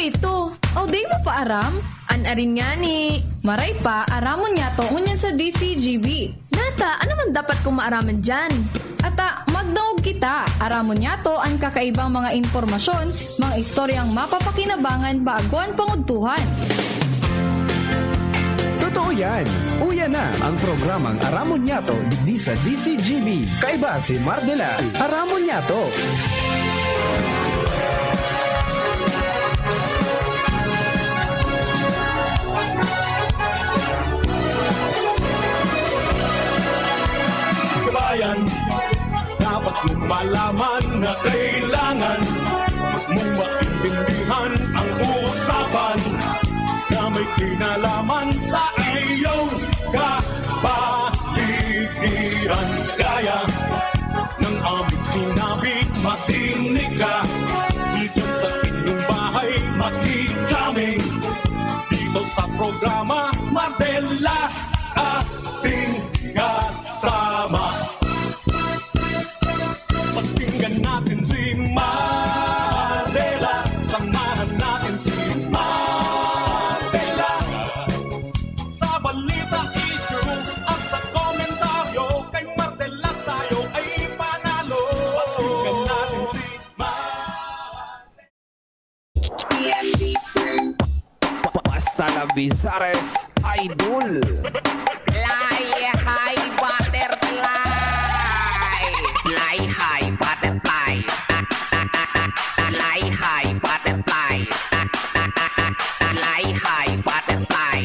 ito? O di mo pa aram? Anarin nga ni. Maray pa, aramon niya to ngunyan sa DCGB. Nata, ano man dapat kong maaraman dyan? Ata, magdaog kita. Aramon niya to ang kakaibang mga impormasyon, mga istoryang mapapakinabangan bago ang panguntuhan. Totoo yan. Uya na ang programang Aramon Nyato digdi sa DCGB. Kaiba si Mardela. Aramon Nyato. Kabayan, dapat mong malaman na kailangan mong maintindihan ang usapan na may kinalaman sa iyong kapaligiran. Kaya ng aming sinabi, makinig ka. Dito sa inyong bahay, makijaming. Dito sa programa, Mardela, ating kasama. Pakinggan natin si Mardela, samahan natin si Mardela. Sa balita issue at sa komentaryo, kay Mardela tayo ay panalo. Pakinggan natin si Mardela. Basta na Bizares Idol. Fly high butterfly. Fly high butterfly. Fly high butterfly. Fly high butterfly.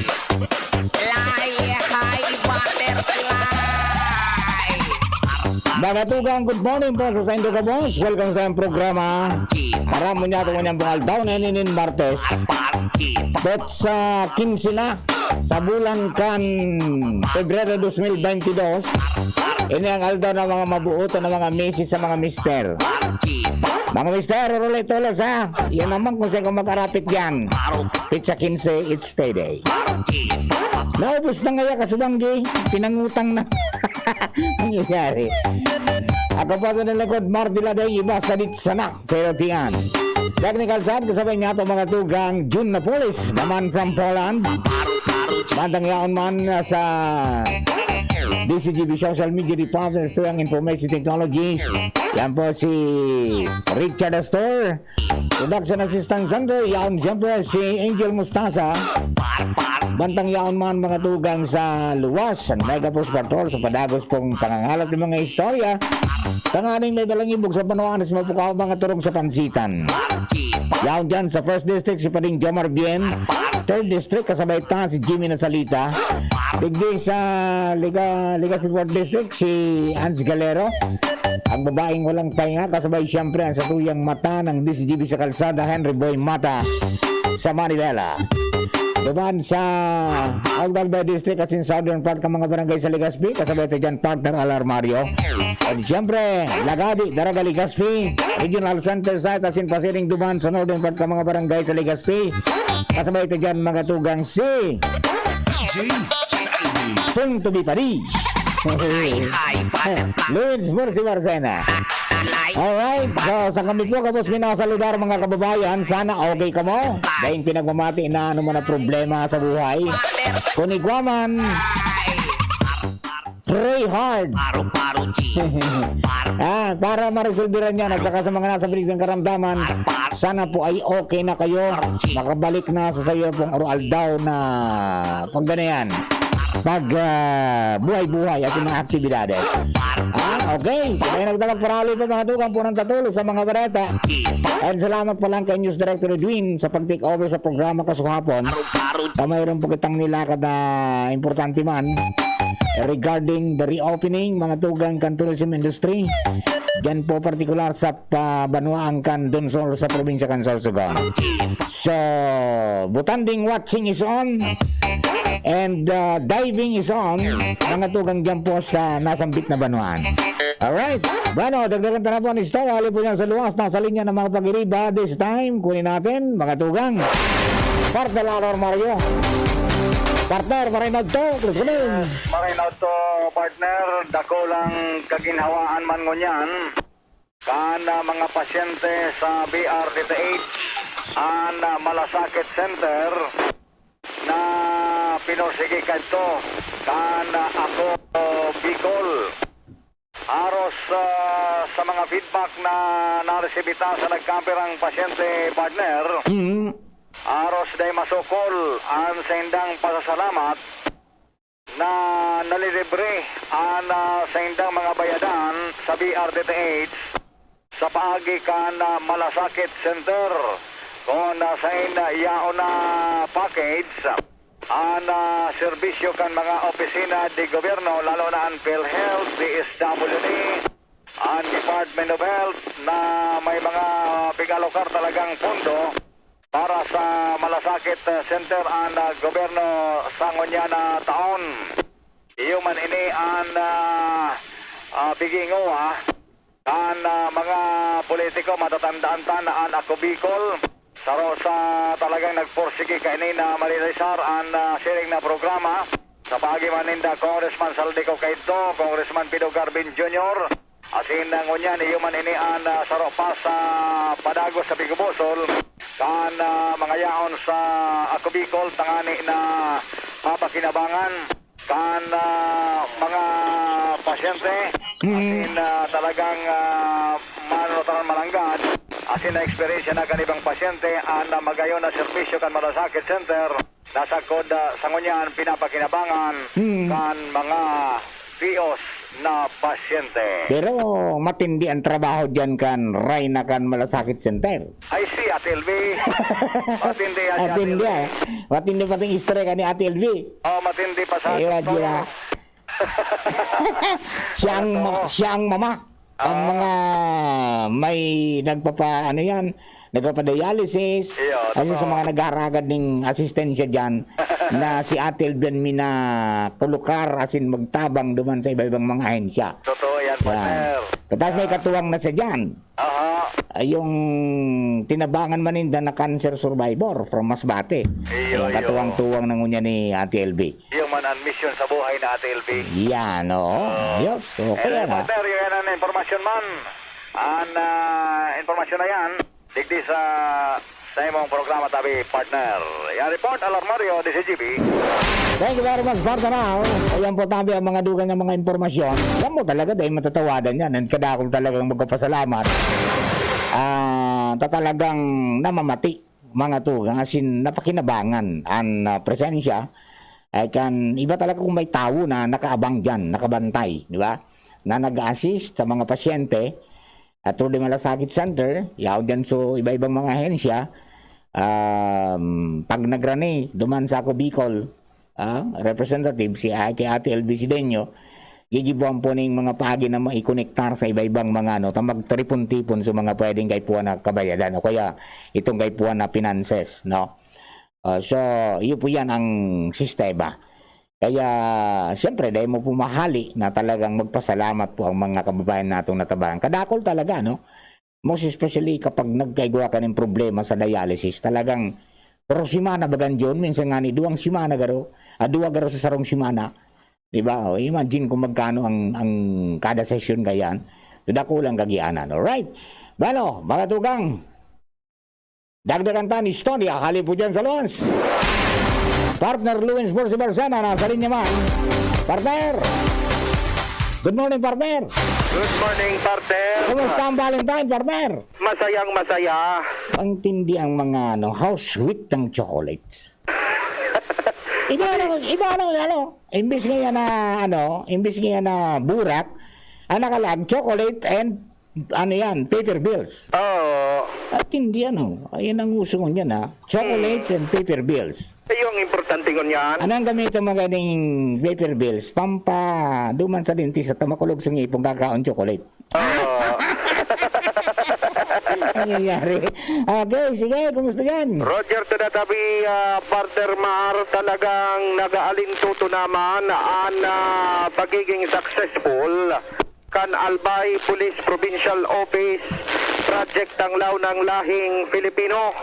Fly high butterfly. Mga tugang, good morning po sa Saint Doga Boss. Welcome sa ang programa. Aramon niya ito kanyang bungal daw na inin Martes. Bet sa 15 na sa bulan kan Pebrero 2022. Ini ang aldaw ng mga mabuoto ng mga misis sa mga mister. Mga mister, ulit-ulit ha. Yan naman kung saan mag-arapit yan. Pizza 15, it's payday. Naubos na ngaya kasubanggi. Pinangutang na. Nangyayari. Ako pa sa nalagod, Mardela day iba sa sana. Pero tiyan. Technical side, kasabay nga ito mga tugang June Napolis, naman from Poland. Bandang yaon man sa DCGB Social Media Department ito ang Information Technologies. Yan po si Richard Astor. Production Assistant Center, yaon siyempre si Angel Mustasa. Bantang yaon man mga tugang sa luwas, ang Megapost Patrol sa padagos pong pangangalat ng mga istorya. Tanganing may dalang ibog sa panuan sa mapukaw mga turong sa pansitan. Yaon dyan sa 1st District si Pading Jomar Bien. 3rd District kasabay ta si Jimmy Nasalita. Digdi sa Legazpi 4th District si Hans Galero. Ang babaeng walang pahinga kasabay siyempre ang satuyang mata ng DCGB sa kalsada, Henry Boy Mata sa Manila. Dumaan sa Aldalba District at in Southern part ng mga barangay sa Legazpi kasabay ito dyan partner Alarmario. At siyempre Lagadi, Daraga, Legazpi Regional Center Site at in Pasiring Duman sa Northern part ng mga barangay sa Legazpi kasabay ito dyan mga tugang si soon to be pari Luis Mursi Marcena. Alright, so sa kami po kapos minasaludar mga kababayan, sana okay ka mo dahil pinagmamati na ano man na problema sa buhay. Kunigwaman, pray hard. Para maresolbiran yan at saka sa mga nasa bilig ng karamdaman, sana po ay okay na kayo, makabalik na sa sayo pong aldaw na pagganayan. Buhay-buhay at mga aktibidades. Okay, so may nagdamag parali pa mga tugang po ng tatulo sa mga bareta. And salamat po lang kay News Director Edwin sa pag-take over sa programa kasuhapon. Mayroon po kitang nilakad na importante man regarding the reopening mga tugang kan tourism industry. Diyan po partikular sa Banuang kan Donsol sa probinsya kan Sorsogon. So, butanding watching is on. And diving is on. Mga tugang dyan po sa nasambit na Banuan. Alright. Bueno, dagdagan na po ang istorya. Hali po yan sa luwas. Nasa linya ng mga pag-iriba. This time, kunin natin mga tugang partner Mario. Partner, Marinad to. Please come in. Marinad to, partner. Dako lang kaginhawaan man ngunyan. Kana mga pasyente sa BRDTH ang Malasakit Center na pinursige kadto kan ako Bicol. Aros sa mga feedback na naresibita sa nagkamperang pasyente partner, aros day masukol ang sa indang pasasalamat na nalilibre ang sa indang mga bayadan sa BRDTH sa paagi kan Malasakit Center kung sa yaon na package ang serbisyo kan mga opisina di gobyerno lalo na ang PhilHealth, DSWD, ang Department of Health na may mga pigalokar talagang pondo para sa Malasakit Center ang gobyerno sa ngonya na taon. Iyo man ini ang bigingoa ang mga politiko matatandaan ta na ang ako Bicol saro sa talagang nagporsige kaini na malilisar ang sharing na programa sa pagi maninda Congressman Saldico Caito, Congressman Pido Garbin Jr. Asin ngunyan iyo man ini ang saro pa sa padagos sa Bigubosol kan mga yaon sa ako Bicol tangani na mapakinabangan kan mga pasyente asin talagang manunotaran malanggad asin na experience na kanibang pasyente ang magayon na serbisyo kan Malasakit Center nasa kod sa ngunyan pinapakinabangan kan mga PIOS na pasyente. Pero matindi ang trabaho dyan kan Rayna kan Malasakit Center. I see, Ate LV. Matindi yan si Ate Matindi LV. Matindi pa ting istorya ka ni Ate LV. Oh, matindi pa sa Iya, doktor. dia. Siyang mama. Ang mga may nagpapa, ano yan, nagpapa-dialysis. Iyo, Kasi sa mga nag-aaragad ng asistensya dyan, na si Ate LV mina kulukar, asin magtabang duman sa iba-ibang mga ahensya. Totoo yan, partner. Tapos may katuwang na sa dyan. Aha. Yung tinabangan maninda na cancer survivor from Masbate. Iyo, Yung katuwang-tuwang ng unya ni Ate LV. Yung man ang mission sa buhay na Ate LV. Yan, oo. Ayos. Okay yan, ha? Partner, yan ang informasyon man. Ang informasyon na yan, digdi sa imong programa tabi, partner. Yan report, Alarmario, DCGB. Thank you very much, partner. Ayan po tabi ang mga dugan ng mga impormasyon. Alam mo talaga, dahil matatawadan yan. And kadakol talagang magpapasalamat. Talagang namamati mga tugang. Asin napakinabangan ang presensya. Ay kan, iba talaga kung may tao na nakaabang dyan, nakabantay. Di ba? Na nag-assist sa mga pasyente. At through the Malasakit Center, yaw dyan so iba-ibang mga ahensya. Pag nagrani, duman sa ako Bicol, representative si Ate LV Sidenyo, gigibuan po ng mga pagi na maikonektar sa iba-ibang mga magtripon-tipon sa mga pwedeng kaipuan na kabayadan o kaya itong kaipuan na finances, no? So, iyo po yan ang sistema. Kaya, siyempre, dahil mo pumahali na talagang magpasalamat po ang mga kababayan natong natabahan. Kadakol talaga, no? Most especially kapag nagkaigwa ka ng problema sa dialysis, talagang pero simana bagan dyan, minsan nga ni duwang simana garo, duwa garo sa sarong simana. Diba? O, imagine kung magkano ang kada session gayan. Dako lang kagianan. Alright? Balo, mga tugang. Dagdagan tan istorya, hali po dyan sa Luans. Partner Luis Borsi Barsana, nasa linya man. Partner! Good morning, partner! Good morning, partner. Kumusta ang Valentine, partner? Masayang masaya. Ang tindi ang mga how sweet ng chocolates. Iba imbis nga yan na burak, ang nakalag chocolate and paper bills. Oo. At hindi ayan ang uso ko niyan chocolates and paper bills. Yung importante ko niyan. Anong gamit ang mga ganing paper bills? Duman sa dentist at makulog sa ngipong kakaon chocolate. Oo. Nangyayari. Okay, sige, kumusta yan? Roger to the tabi, partner Mar, talagang nag-aalintuto naman ang pagiging successful kan Albay Police Provincial Office project ang law ng lahing Pilipino.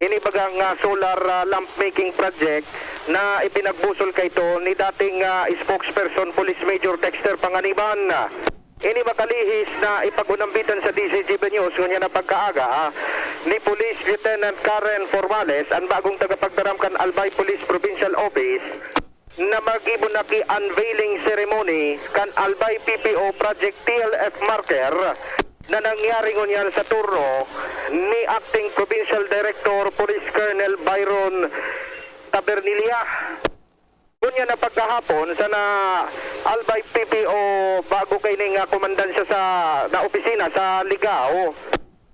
Inibagang solar lamp making project na ipinagbusol kay ito ni dating spokesperson Police Major Dexter Panganiban. Ini makalihis na ipagunambitan sa DCGB News kunya na pagkaaga ni Police Lieutenant Karen Formales, ang bagong tagapagdaram kan Albay Police Provincial Office, na mag-ibo na unveiling ceremony kan Albay PPO Project TLF Marker na nangyari ngunyan sa turno ni Acting Provincial Director Police Colonel Byron Tabernilia. Kunya na pagkahapon sa na Albay PPO bago kay ning komandansya sa na opisina sa Ligao,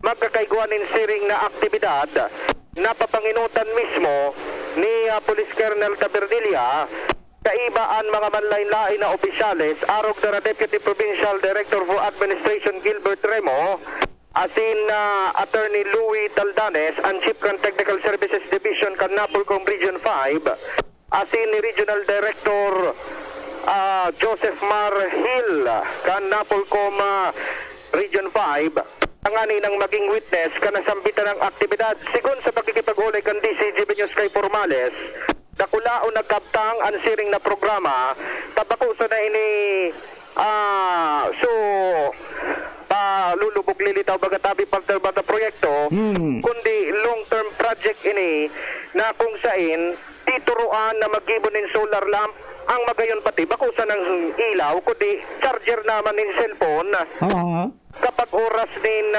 magkakaiguanin siring na aktibidad na papanginutan mismo ni Police Colonel Tabernilia kaibaan mga manlain-lain na opisyales arog na Deputy Provincial Director for Administration Gilbert Remo, asin Attorney Louis Taldanes ang Chief kan Technical Services Division kan Napolcom Region 5, asin ni Regional Director Joseph Mar Hill kan Napolcom Region 5, tangani ng maging witness kanasambitan ng aktibidad. Sigun sa pagkikipag-ulay kan DCGB News kay Formales, dakulaon nagkabtang ang siring na programa, tabakusa na ini palulubog lilitaw bagatabi partner bata proyekto, kundi long-term project ini na kung sain tituruan na magibonin solar lamp ang magayon pati bakusa ng ilaw, kundi charger naman ng cellphone. Kapag oras din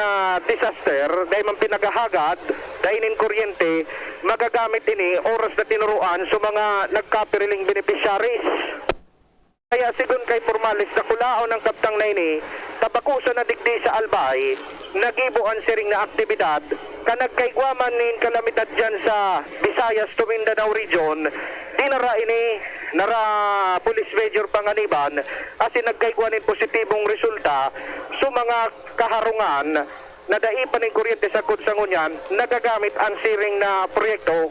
disaster, dahil man pinagahagad, dahil in kuryente, magagamit ini oras na tinuruan sa mga nagkapiriling beneficiaries. Kaya sigun kay Formales na kulaon ng kaptang na ini, tabakusa na digdi sa Albay, nagibuan siring na aktibidad, kanagkaigwaman nin kalamidad dyan sa Visayas to Mindanao Region, dinara ini, nara Police Major Panganiban, asin nagkaigwanin positibong resulta sa mga kaharungan na daipan ng kuryente sa Kudsangunyan, nagagamit ang siring na proyekto,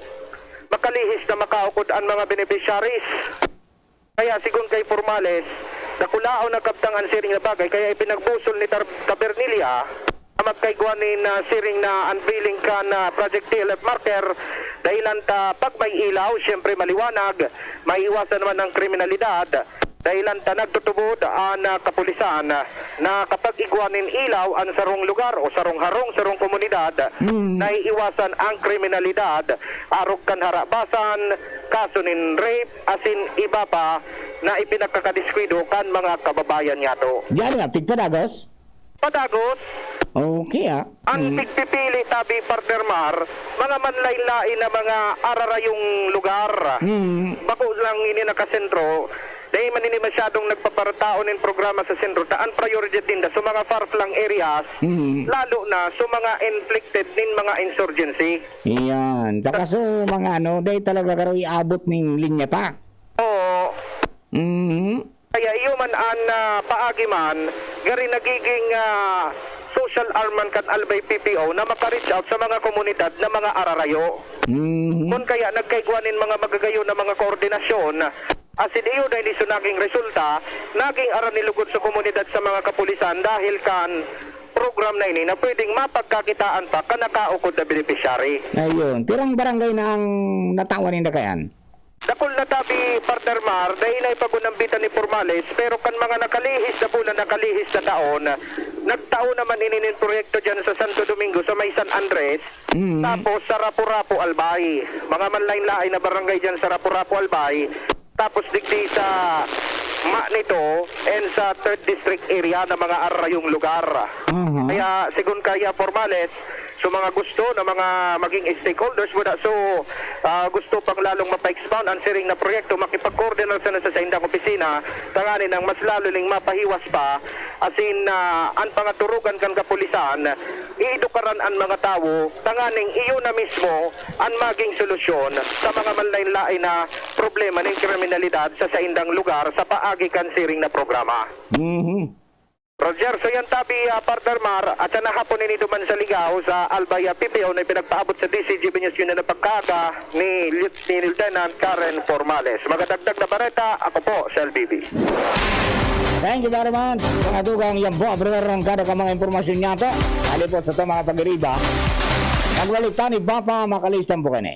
makalihis na makaukod ang mga beneficiaries. Kaya sigun kay Formales, nakulaon na kaptang ang siring na bagay, kaya ipinagbusol ni Tabernilia na magkaigwanin na siring na unveiling ka na Project TLF Marker, dahilan ta pag may ilaw, siyempre maliwanag, maiiwasan naman ng kriminalidad, dahilan ta nagtutubod ang kapulisan na kapag igwanin ilaw ang sarong lugar o sarong harong, sarong komunidad, naiiwasan ang kriminalidad, arog kan harabasan, kaso nin rape, asin iba pa na ipinagkakadiskwido kan mga kababayan niya to. Diyan nga, tigpadagos? Padagos, Okay ang pigpipili tabi partner Mar, mga manlain-lain na mga ararayong lugar. Bako lang ini nakasentro, dahil man ini masyadong nagpaparataon ng programa sa sentro, taan priority din sa mga far-flung areas, lalo na sa mga inflicted nin mga insurgency. Iyan. Saka so mga dahil talaga karo iabot ng linya pa. Oo. Kaya iyo man ang paagi man, gari nagiging social arman kan Albay PPO na maka-reach out sa mga komunidad na mga ararayo. Kung kaya nagkaigwanin mga magagayo na mga koordinasyon, asin iyo dahil iso naging resulta, naging aranilugod sa komunidad sa mga kapulisan dahil kan program na ini na pwedeng mapagkakitaan pa kanakaukod na beneficiary. Ayun. Tirang barangay na ang natawan na kayan? Dakol na tabi partner Mar, dahil ay pagunambitan ni Formales, pero kan mga nakalihis na bulan, nakalihis na taon, nagtaon naman ininin proyekto dyan sa Santo Domingo, sa may San Andres, tapos sa Rapu-Rapu Albay, mga manlain-lain na barangay dyan sa Rapu-Rapu Albay, tapos digdi sa nito and sa 3rd District area na mga arayong lugar. Kaya sigun kaya Formales, so mga gusto na mga maging stakeholders mo gusto pang lalong mapa-expound ang siring na proyekto, makipag-coordinate sa indang opisina, tanganin ang mas laloling mapahiwas pa, asin ang pangaturugan kan kapulisan, iidukaran ang mga tao, tanganing iyo na mismo ang maging solusyon sa mga manlain-lain na problema ng kriminalidad sa indang lugar sa paagi kan siring na programa. Roger, so yan tabi partner Mar, at sa nahapon ini duman sa Ligao sa Albay PPO na pinagpaabot sa DCGB News yun na napagkaka ni Lieutenant Karen Formales. Magadagdag na bareta, ako po, Sel Bibi. Thank you very much. Mga dugang yan po, brother ng kada ka mga impormasyon niya to. Hali po sa ito mga pag-iriba. Nagbalitan ni Bapa, makalistang po kani.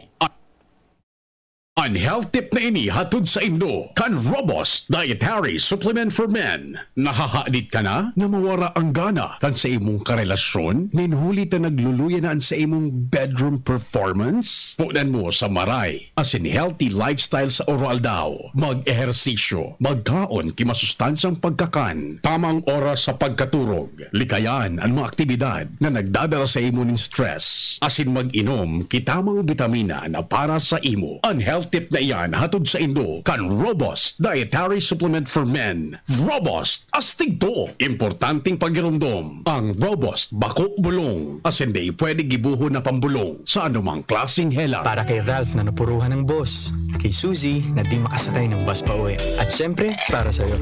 Ang health tip na ini hatod sa Indo kan Robust Dietary Supplement for Men. Nahahalit ka na na mawara ang gana kan sa imong karelasyon? Ninhuli ta nagluluyaan sa imong bedroom performance? Punan mo sa maray asin healthy lifestyle sa oral daw. Mag-ehersisyo, magkaon kimasustansyang pagkakan, tamang oras sa pagkaturog, likayan ang mga aktibidad na nagdadala sa imo ng stress. Asin mag-inom kitamang bitamina na para sa imo. Ang health tip na iyan hatod sa Indo kan Robust Dietary Supplement for Men. Robust astig to. Importanteng pagirumdom. Ang Robust bako bulong. Asin di pwede gibuho na pambulong sa anumang klaseng hela. Para kay Ralph na napuruhan ng boss. Kay Suzy na di makasakay ng bus pa uwi. At syempre, para sa'yo.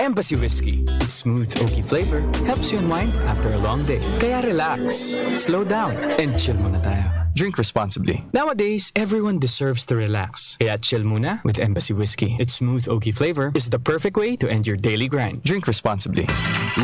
Embassy Whiskey. Its smooth, oaky flavor helps you unwind after a long day. Kaya relax, slow down, and chill muna tayo. Drink responsibly. Nowadays, everyone deserves to relax. Kaya chill muna with Embassy Whiskey. Its smooth, oaky flavor is the perfect way to end your daily grind. Drink responsibly.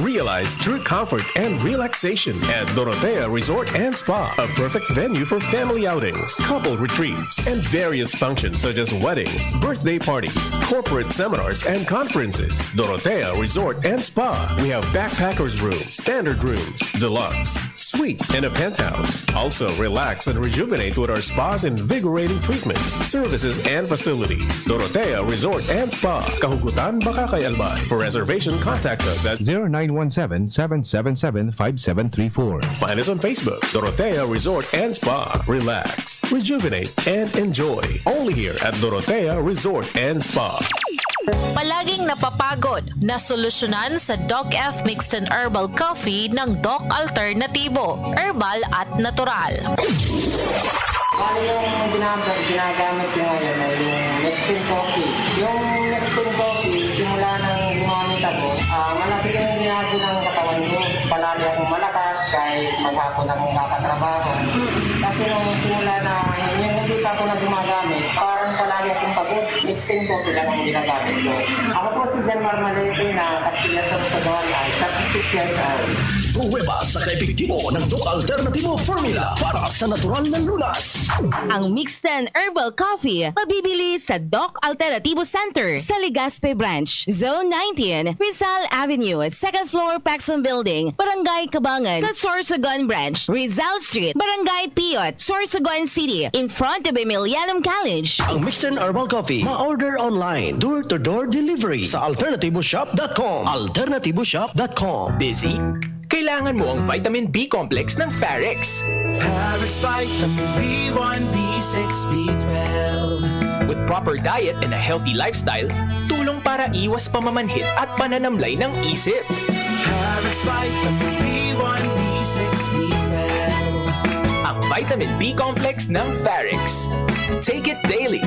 Realize true comfort and relaxation at Dorotea Resort and Spa, a perfect venue for family outings, couple retreats, and various functions such as weddings, birthday parties, corporate seminars, and conferences. Dorotea Resort and Spa. We have backpackers rooms, standard rooms, deluxe, suite, and a penthouse. Also, relax and rejuvenate with our spas and invigorating treatments, services, and facilities. Dorotea Resort and Spa. Kahugutan, Bakakay, Albay. For reservation, contact us at 0917-777-5734. Find us on Facebook, Dorotea Resort and Spa. Relax, rejuvenate, and enjoy. Only here at Dorotea Resort and Spa. Palaging napapagod na solusyonan sa Doc F Mixed and Herbal Coffee ng Doc Alternatibo, herbal at natural. Ano yung ginagamit ko ngayon ay yung Nextin Coffee. Yung Nextin Coffee, simula nang gumamit ako, malaki yung ginagawa ng katawan ko. Palagi akong malakas kahit maghapon akong kakatrabaho. Kasi nung simula na yung hindi pa ako na gumagamit, parang palagi akong pagod. Nextin Coffee lang ang ginagamit ko. Ako po si Jan Marmalete na kapsilat sa gawan ay 36 years old. Pruweba sa kaepektibo ng Doc Alternatibo Formula para sa natural na lunas. Ang Mixed and Herbal Coffee mabibili sa Doc Alternativo Center sa Legazpi Branch, Zone 19, Rizal Avenue, 2nd floor, Paxson Building, Barangay Cabangan, sa Sorsogon Branch, Rizal Street, Barangay Piot, Sorsogon City, in front of Emilianum College. Ang Mixed and Herbal Coffee, ma-order online, door-to-door delivery sa alternativoshop.com. alternativoshop.com. Busy? Kailangan mo ang vitamin B complex ng Farex. Farex Vitamin B1, B6, B12. With proper diet and a healthy lifestyle, tulong para iwas pamamanhit at pananamlay ng isip. Farex Vitamin B1, B6, B12. Ang vitamin B complex ng Farex. Take it daily.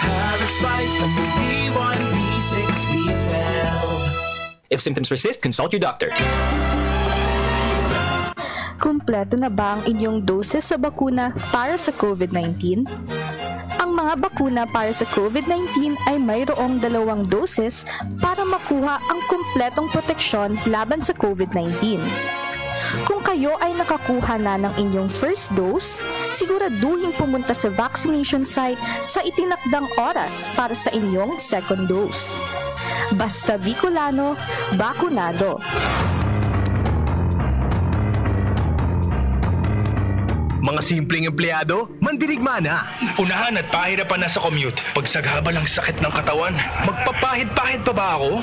Farex Vitamin B1, B6, B12. If symptoms persist, consult your doctor. Kumpleto na ba ang inyong doses sa bakuna para sa COVID-19? Ang mga bakuna para sa COVID-19 ay mayroong 2 doses para makuha ang kumpletong proteksyon laban sa COVID-19. Kung kayo ay nakakuha na ng inyong first dose, siguraduhin pumunta sa vaccination site sa itinakdang oras para sa inyong second dose. Basta Bicolano, bakunado. Mga simpleng empleyado, mandirigma na. Unahan at pahirapan na sa commute. Pagsagaba ng sakit ng katawan, magpapahid-pahid pa ba ako?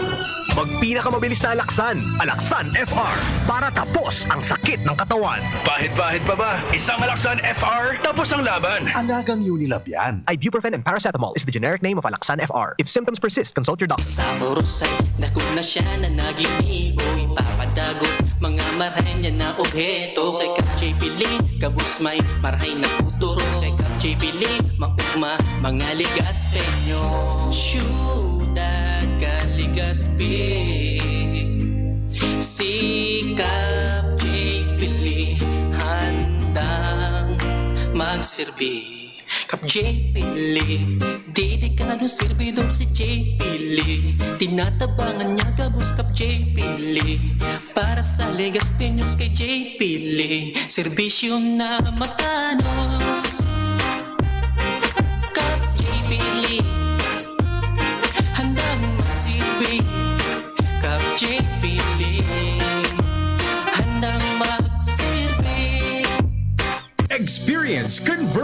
Magpinakamabilis na Alaksan, Alaksan FR, para tapos ang sakit ng katawan. Pahid-pahid pa ba? Isang Alaksan FR, tapos ang laban. Anagang Unilab yan. Ibuprofen and paracetamol is the generic name of Alaksan FR. If symptoms persist, consult your doctor. Sa orosay, dako na siya na naging iboy papadagos. Mga marahay niya na obheto. Kay Kapjay Pili, kabus may marahay na futuro. Kay Kapjay Pili, maugma, mga Ligaspeño. Syudad Kaligaspi. Si Kapjay Pili, handang magsilbi. Kapjay Pili, dedikado servidor si Jay Pili. Tinatabangan niya gabos Kapjay Pili. Para sa Legaspeños kay Jay Pili, serbisyo na matanos. Kapjay Pili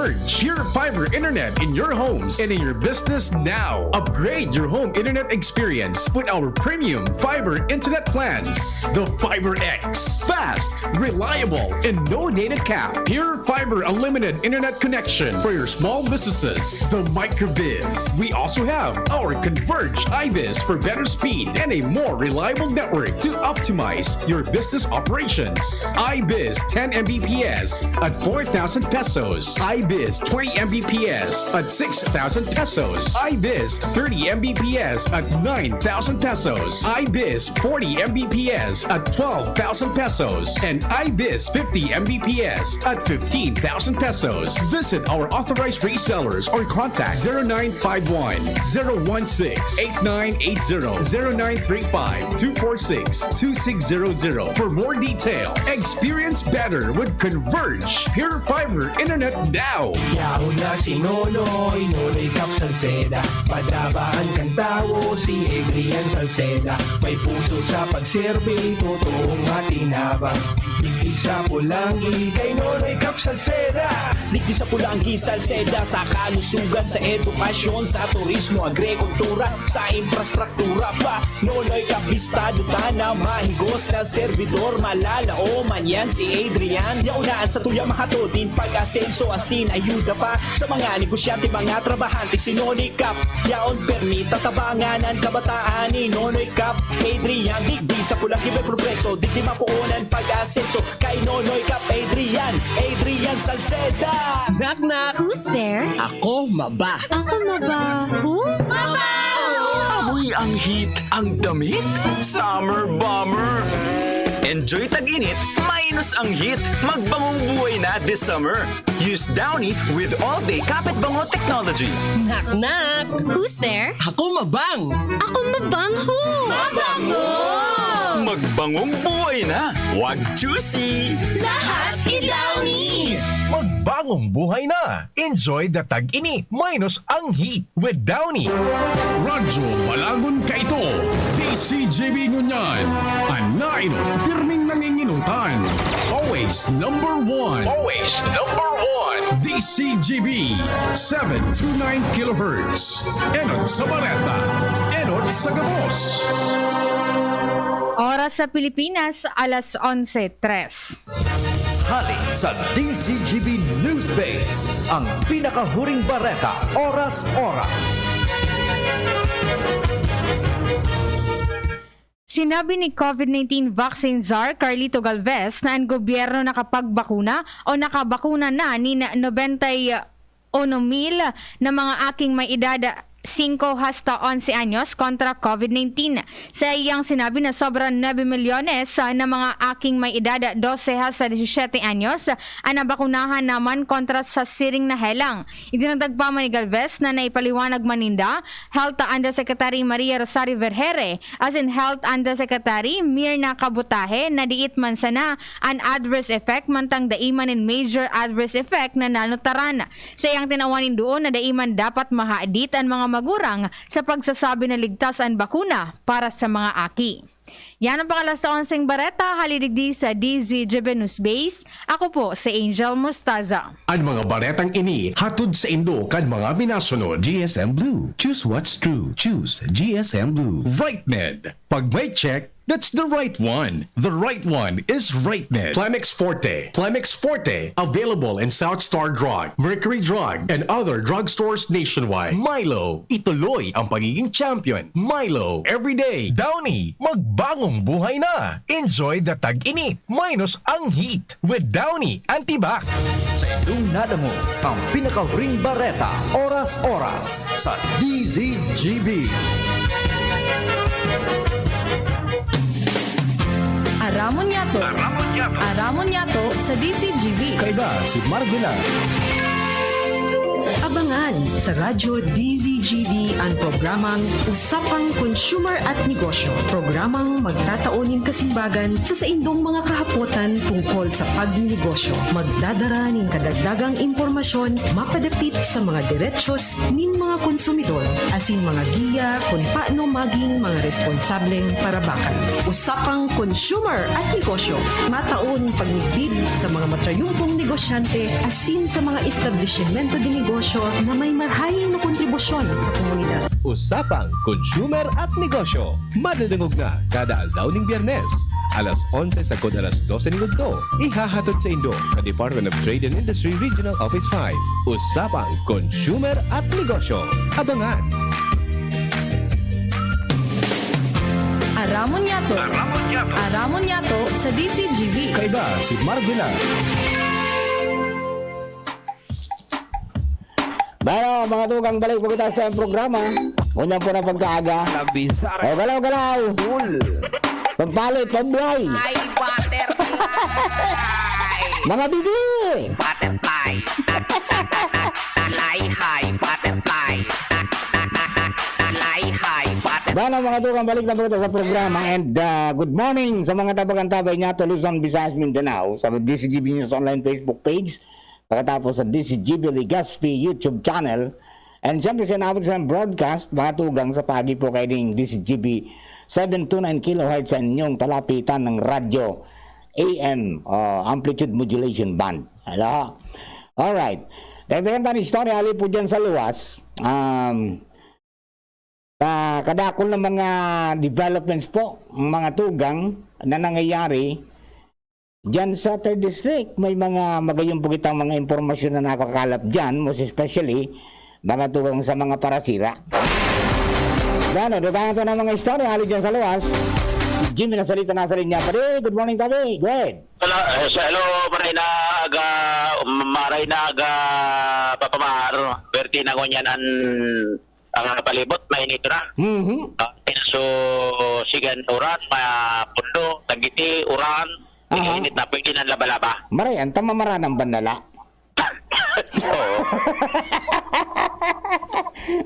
Converge Pure Fiber Internet in your homes and in your business now. Upgrade your home internet experience with our premium fiber internet plans. The Fiber X. Fast, reliable, and no data cap. Pure Fiber Unlimited Internet connection for your small businesses. The Microbiz. We also have our Converge iBiz for better speed and a more reliable network to optimize your business operations. iBiz 10 Mbps at 4,000 pesos. iBiz 20 Mbps at 6,000 pesos. iBiz 30 Mbps at 9,000 pesos. iBiz 40 Mbps at 12,000 pesos. And iBiz 50 Mbps at 15,000 pesos. Visit our authorized resellers or contact 0951 016 8980 0935 246 2600 for more details. Experience better with Converge Pure Fiber Internet now. Yaon na si Nonoy, Nonoy Cap Salceda. Padabaan kang tao, si Adrian Salceda. May puso sa pagserve, totoong matinabang. Digdi sa Pulangi, kay Nonoy Cap Salceda. Digdi sa Pulangi, Salceda. Sa kalusugan, sa edukasyon, sa turismo, agrikultura, sa infrastruktura pa. Nonoy Cap Vistado na mahigos na servidor. Malalao man yan si Adrian. Yaunaan sa tuya mahatutin pag-asenso, asin ayuda pa sa mga negosyante, mga trabahante. Si Nonoy Cap yaon permita tabangan ang kabataan ni Nonoy Cap Adrian. Digdi sa Pulangi may progreso, digdi mapuunan pag-asenso kay Nonoy Cap Adrian Salceda. Knock knock. Who's there? Ako maba. Ako maba. Who? Maba! Amoy ang heat, ang damit. Summer bomber. Enjoy tag-init, minus ang heat. Magbangong buhay na this summer. Use Downy with all-day kapit bango technology. Knock knock. Who's there? Ako mabang. Ako mabang who? Mabango! Magbangong buhay na. Wag juicy. Lahat i-Downy! Magbangong buhay na. Enjoy the tag-init, minus ang heat with Downy. Radyo Balagon Kaito. DCGB Ngunyan. Anainot, pirming nanginginutan. Always number one. Always number one. DCGB 729 kHz. Enot sa Bareta. Enot sa Gabos. Oras sa Pilipinas, alas 11:03. Hali sa DCGB News Base, ang pinakahuring bareta, oras-oras. Sinabi ni COVID-19 vaccine czar Carlito Galvez na ang gobyerno nakapagbakuna o nakabakuna na ni 91,000 na mga aking may edad 5 hasta 11 anyos kontra COVID-19. Sa iyang sinabi na sobrang 9 milyones na mga aking may edad 12 hasta 17 anyos ang nabakunahan naman kontra sa siring na helang. Idinagdag pa man ni Galvez na naipaliwanag maninda Health Undersecretary Maria Rosario Vergere as in Health Undersecretary Mirna Kabutahe na diit man sana an adverse effect mantang daiman in major adverse effect na nanutaran. Sa iyang tinawanin doon na daiman dapat mahaadit ang mga magurang sa pagsasabi na ligtas ang bakuna para sa mga aki. Yan ang pangalas sa 11 bareta, halidigdi sa DZGB News Base. Ako po si Angel Mostaza. Ang mga baretang ini hatod sa Indo kan mga binasunod. GSM Blue. Choose what's true. Choose GSM Blue. RightMed. Pag may check, that's the right one. The right one is RightMed. Plemix Forte. Plemix Forte. Available in South Star Drug, Mercury Drug, and other drugstores nationwide. Milo. Ituloy ang pagiging champion. Milo. Everyday. Downy, magbangong buhay na. Enjoy the tag-init, minus ang heat with Downy Antibac. Sa inyong nadamo, ang pinakahuring bareta, oras-oras sa DZGB. Aramonyato. Aramonyato sa DCGB. Kaiba si Marvila. Abangan Tuluyan sa Radyo DZGB ang programang Usapang Consumer at Negosyo. Programang magtataunin kasimbagan sa saindong mga kahapotan tungkol sa pagninegosyo. Magdadara nin kadagdagang impormasyon mapadapit sa mga diretsyon nin mga konsumidor asin mga giya kung paano maging mga responsableng parabakan. Usapang Consumer at Negosyo. Mataon pagnigbid sa mga matrayumpong negosyante asin sa mga establishmento di negosyo na may marhayin na kontribusyon sa komunidad. Usapang Consumer at Negosyo. Madadangog na kada aldaw ning Biyernes. Alas 11 sagod alas 12 ng udto. Ihahatod sa Indo sa Department of Trade and Industry Regional Office 5. Usapang Consumer at Negosyo. Abangan! Aramon Yato. Aramon Yato sa DCGB. Kaiba si Mardila. Pero mga tugang balik pagkatas tayong programa. Unang po na pagkaaga. O galaw-galaw. Pampalit, pambuhay. Ay, butterfly. Mga bibi. Butterfly. Fly high, butterfly. Fly high, butterfly. Bala mga tugang balik na po sa programa. And good morning sa mga tabagan-tabay niya to Luzon, Visayas, Mindanao sa DCGB News Online Facebook page. Pagkatapos sa DCGB Legazpi YouTube channel. And siyempre sinabot sa broadcast, mga tugang sa pagi po kayo ng DCGB 729 kHz sa inyong talapitan ng radyo AM amplitude modulation band. Hello? Alright. Dagdagan tayo istorya, hali po dyan sa luwas. Kadakol ng mga developments po, mga tugang na nangyayari diyan sa 3rd District. May mga magayong pugitang mga impormasyon na nakakalap diyan, most especially mga tugang sa mga parasira. Gano, dugangan to ng mga istorya hali diyan sa luwas. Si Jimmy na salita na sa linya. Pare, good morning tabi. Go ahead. Hello, maray na aga papamar. Berti na ngonyan ang palibot mainit na. So sigan uran, pundo, tagiti uran. Init na pwede ng laba-laba. Maray, ang tamamara ng bandala. Oo.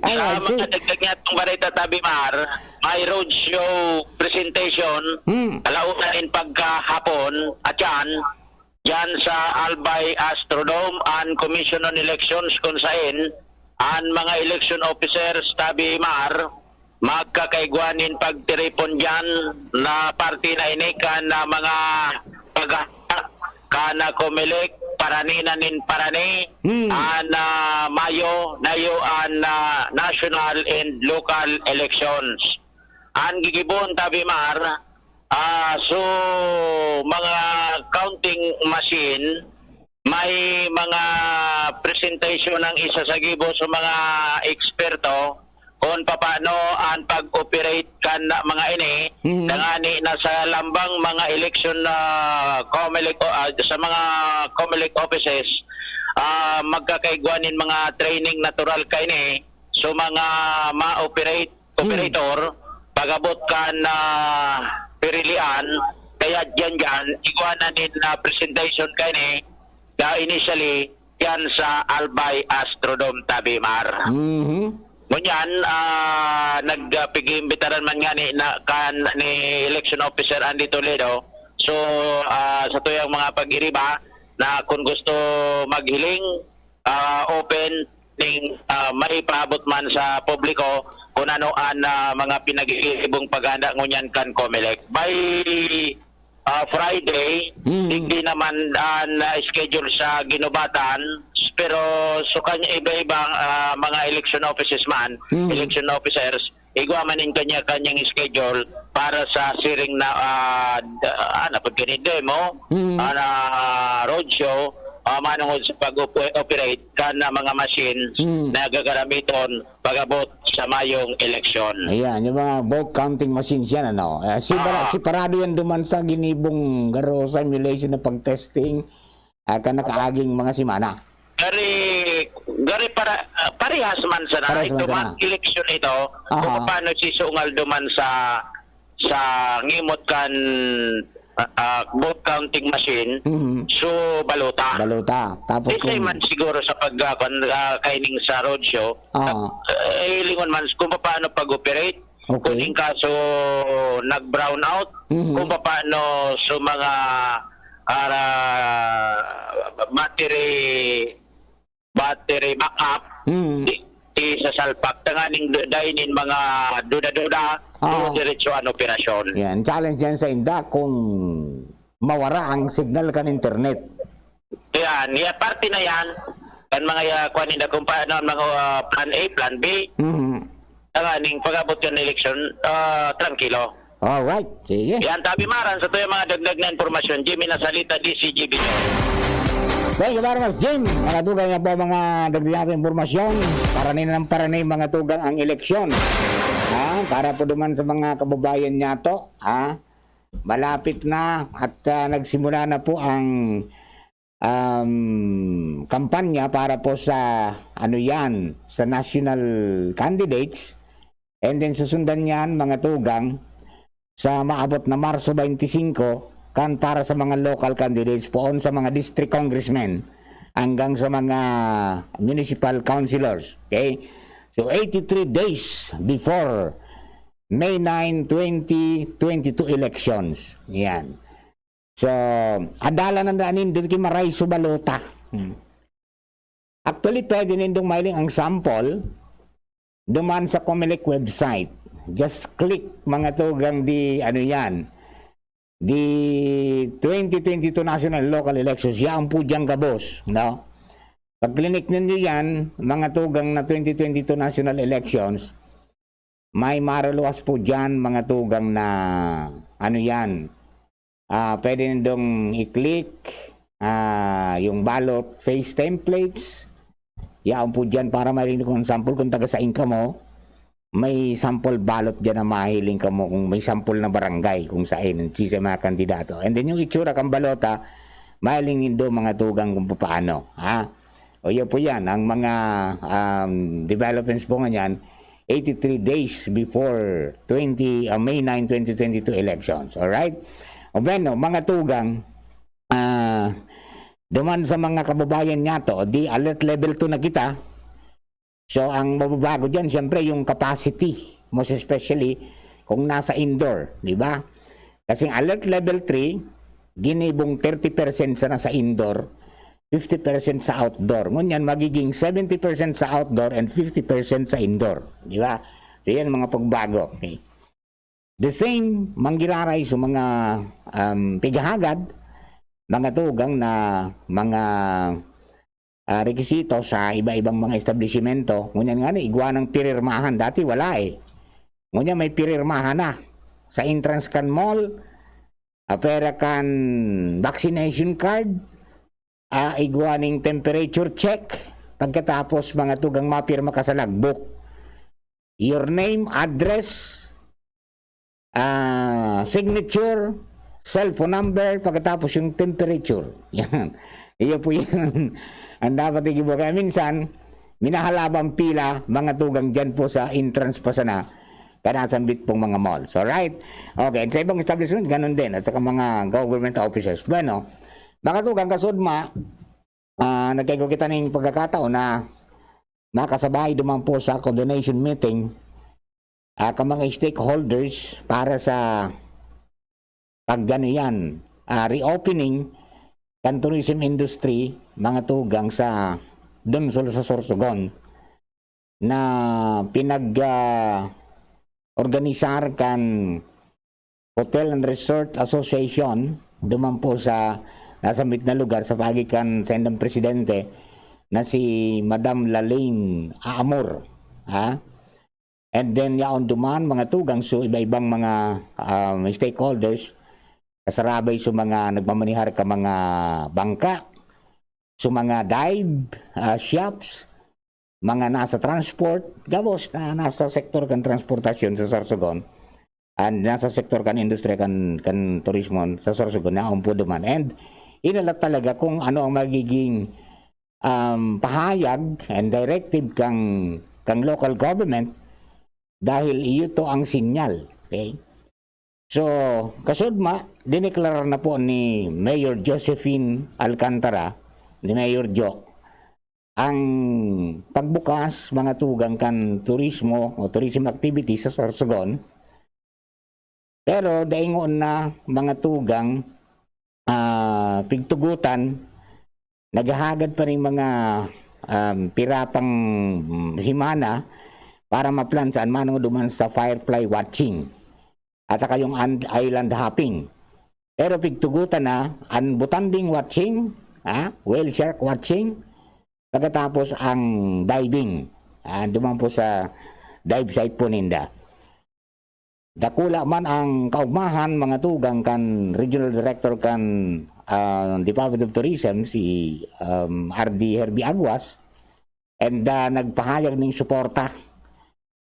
Mga dagdag niya itong barita tabi mar, may roadshow presentation, kalaunan pagkahapon at yan sa Albay Astrodome and Commission on Elections kung saan ang mga election officers tabi mar magkakaigwanin pagtiripon dyan na party na inikan na mga kana Comelec paraninanin parani Mayo nayo an national and local elections. Ang gigibon tabi mar so mga counting machine may mga presentation ng isa sa gibo sa mga eksperto kung paano ang pag-operate kan na mga ini dangani na sa lambang mga election na Comelec sa mga Comelec offices magkakaigwanin mga training natural kay ni so mga operator pagabot kan na pirilian kaya dyan igwanan na presentation kay ni initially yan sa Albay Astrodome Tabimar. Ngunyan, nagpag-imbitaran man nga ni election officer Andy Toledo. So, sa tuyang mga pag-iriba na kung gusto maghiling, open, maipaabot man sa publiko kung ano ang mga pinag-iibong paghanda ngunyan kan Comelec. By Friday, hindi naman na-schedule sa ginubatan. Pero so kanya iba-ibang mga election officers man, election officers, igwamanin kanyang schedule para sa siring na demo, roadshow, manungod sa pag-operate ka na mga machines na gagaramiton pag-abot sa mayong eleksyon. Ayan, yung mga vote counting machines yan, ano? Si Parado yan duman sa ginibong garo simulation na pag-testing ka nakaaging mga simana. Gari parehas man sana ito man election ito kung paano si Sungal duman sa ngimot kan vote counting machine so balota. Tapos Kasi man siguro sa kaining sa roadshow, hilingon man kung paano pag-operate. Kung in kaso nag-brown out, kung paano sa mga battery backup, di sa salpak tanganing dainin mga duda-duda diretso ang operasyon. Yan, challenge yan sa inda kung mawara ang signal kan internet. Yan, parte na yan. Kan mga kuan nila kung paano mga plan A, plan B. Tanganing pag-abot yan ng eleksyon, tranquilo. Alright, sige. Yan, tabi maran sa ito yung mga dagdag na informasyon. Jimmy Nasalita, DCGB. Thank you very much, Jim. Mga tugang nga po mga dagdag na informasyon. Paranay mga tugang ang eleksyon. Para po duman sa mga kababayan niya to. Malapit na at nagsimula na po ang kampanya para po sa sa national candidates. And then susundan niyan mga tugang sa maabot na Marso 25 kan para sa mga local candidates poon sa mga district congressmen hanggang sa mga municipal councilors. Okay? So 83 days before May 9, 2022 elections. Yan. So, adala na daanin doon kay Maray Subalota. Actually, pwede nindong mailing ang sample duman sa Comelec website. Just click mga tugang di di 2022 national local elections. Yan po dyan kabos. No? Pag click ninyo yan, mga tugang na 2022 national elections, may maraluwas po dyan mga tugang na pwede nindong i-click yung ballot face templates. Yan po dyan para marinig kung sample kung taga-sain ka mo. May sample ballot dyan na mahiling ka mo kung may sample na barangay kung saan si mga kandidato. And then yung itsura kang balota, mahiling nindo mga tugang kung paano. O yun po yan, ang mga developments po nga yan, 83 days before May 9, 2022 elections. Alright? O bueno, mga tugang, duman sa mga kababayan niya to, di alert level 2 na kita. So, ang mababago dyan, siyempre, yung capacity, most especially, kung nasa indoor, di ba? Kasi alert level 3, ginibong 30% sa nasa indoor, 50% sa outdoor. Ngunyan, magiging 70% sa outdoor and 50% sa indoor. Di ba? So, yan mga pagbago. Okay. The same, manggiraray sa mga pigahagad, mga tugang na mga rekisito sa iba-ibang mga establishmento. Ngunyan nga na, igwa ng pirirmahan. Dati wala eh. Ngunyan may pirirmahan na. Sa entrance kan mall, pera kan vaccination card, igwa ng temperature check. Pagkatapos mga tugang mapirma ka sa logbook. Your name, address, signature, cellphone number, pagkatapos yung temperature. Yan. Iyo po yan. Ang dapat igibo. Kaya minsan, minahalabang pila, mga tugang dyan po sa entrance pa sana, kanasambit pong mga malls. Alright? Okay. Sa ibang establishment, ganun din. At saka mga government offices. Bueno, mga tugang kasudma, nagkago kita ng pagkakataon na makasabay duman po sa coordination meeting ka mga stakeholders para sa reopening kan tourism industry, mga tugang sa Donsol sa Sorsogon na organisar kan Hotel and Resort Association duman po sa nasambit na lugar sa pagikan sa endang presidente na si Madam Lalaine Amor. And then yaon duman mga tugang so iba-ibang mga stakeholders kasarabay sa mga nagmamanihar ka mga bangka, sa mga dive shops, mga nasa transport, gabos na nasa sektor kan transportasyon sa Sorsogon, and nasa sektor kan industriya kan turismo sa Sorsogon na po duman. And inalat talaga kung ano ang magiging pahayag and directive kang local government dahil iyo to ang sinyal. Okay? So, kasudma, dineklara na po ni Mayor Josephine Alcantara, ni Mayor Jo, ang pagbukas mga tugang kan turismo o tourism activity sa Sorsogon. Pero daingon na mga tugang pigtugutan, naghahagad pa rin mga pirapang himana para maplan saan man duman sa firefly watching at saka yung island hopping. Pero pigtugutan na ang butanding watching, whale shark watching, pagkatapos ang diving, duman po sa dive site po ninda. Dakula man ang kaugmahan mga tugang kan Regional Director kan Department of Tourism si RD Herbie Aguas, and nagpahayag ng suporta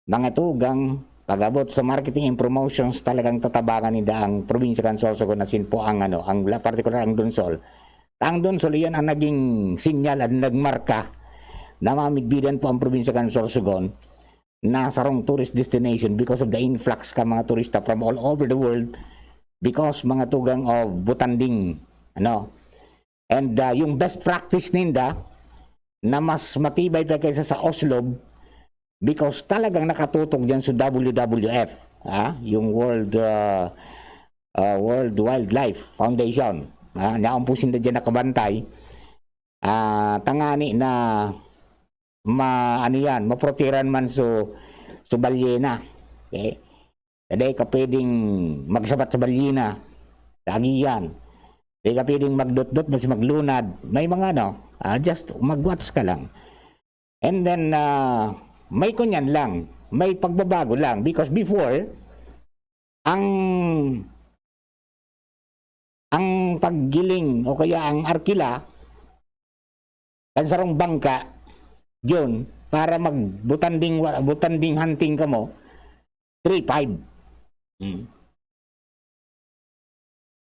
mga tugang pag-abot sa marketing and promotions. Talagang tatabangan nila ang probinsya kan Sorsogon nasin po ang ang particular ang Donsol. Ang Donsol yan ang naging sinyal at nagmarka na mamigbidan po ang probinsya kan Sorsogon na sarong tourist destination because of the influx ka mga turista from all over the world because mga tugang of butanding and yung best practice ninda na mas matibay pa kaysa sa Oslo because talagang nakatutok dyan sa WWF, yung World Wildlife Foundation, naumpusin na dyan nakabantay, tangani na maprotiran man so balyena. Okay? Hindi ka pwedeng magsabat sa balyena, lagi yan. Hindi ka pwedeng magdot-dot, mas maglunad. May mga just mag-watch ka lang. And then, may kunyan lang, may pagbabago lang because before ang paggiling o kaya ang arkila kansarong bangka yun para magbutanding hunting ka mo 3-5.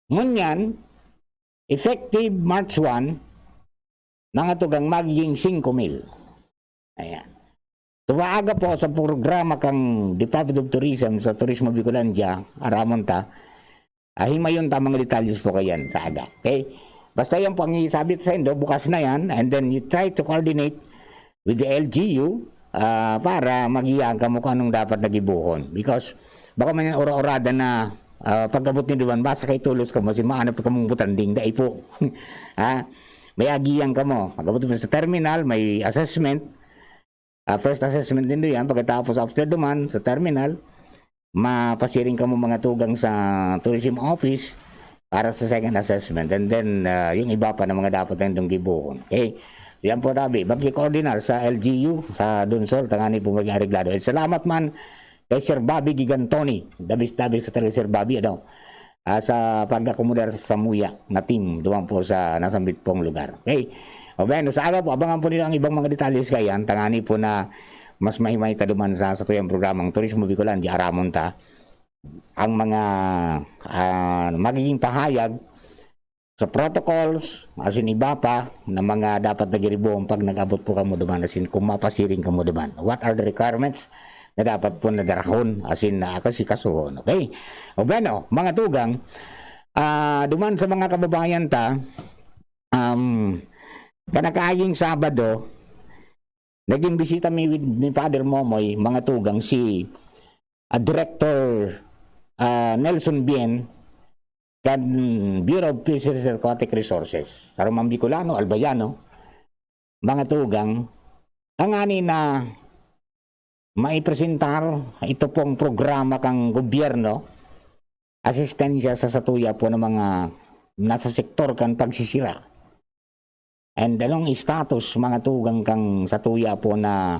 Ngunyan effective March 1 mga tugang magiging 5,000. Ayan. Tuwaaga po sa programa kang Department of Tourism sa Turismo Bicolandia, Aramonta, himayon ta mga detalyos po kayan sa aga. Okay? Basta yan po ang isabit sa indo, bukas na yan, and then you try to coordinate with the LGU para mag-iyang ka mo kung anong dapat nagibuhon. Because baka man yan ora-orada na pag-abot ni Duman, basta kay tulos ka mo, maanap ka mong butanding, dai po. May agiyang ka mo. Pag-abot mo sa terminal, may assessment. First assessment din yan, pagkatapos after duman sa terminal, mapasiring ka mo mga tugang sa tourism office para sa second assessment, and then yung iba pa na mga dapat nandong gibuhon. Okay? Yan po tabi, magki-coordinar sa LGU, sa Donsol, tangani po mag-areglado. Salamat man kay Sir Bobby Gigantoni, dabis-dabis ka talaga Sir Bobby, sa pag-akomodar sa Samuya na team, duman po sa nasambit pong lugar. Okay? O bueno, sa aga po, abangan po nila ang ibang mga detalles kayan. Tangani po na mas mahimay taduman sa tuyang programang Turismo Bicolandia, Aramonta, ang mga magiging pahayag sa protocols, asin iba pa na mga dapat nagiribuong pag nag-abot po kamo duman, asin kung mapasiring kamo duman. What are the requirements na dapat po nadarahon, asin na kasikasuhon. Okay? O bueno, mga tugang, duman sa mga kababayan ta, kanakaaying Sabado, naging bisita ni Father Momoy, mga tugang, si Director Nelson Bien, kan Bureau of Fisheries and Aquatic Resources, sa Romang Bicolano, Albayano, mga tugang, ang ani na maipresentar ito pong programa kang gobyerno, asistensya sa satuya po ng mga nasa sektor kan pagsisira. And anong status mga tugang kang satuya po na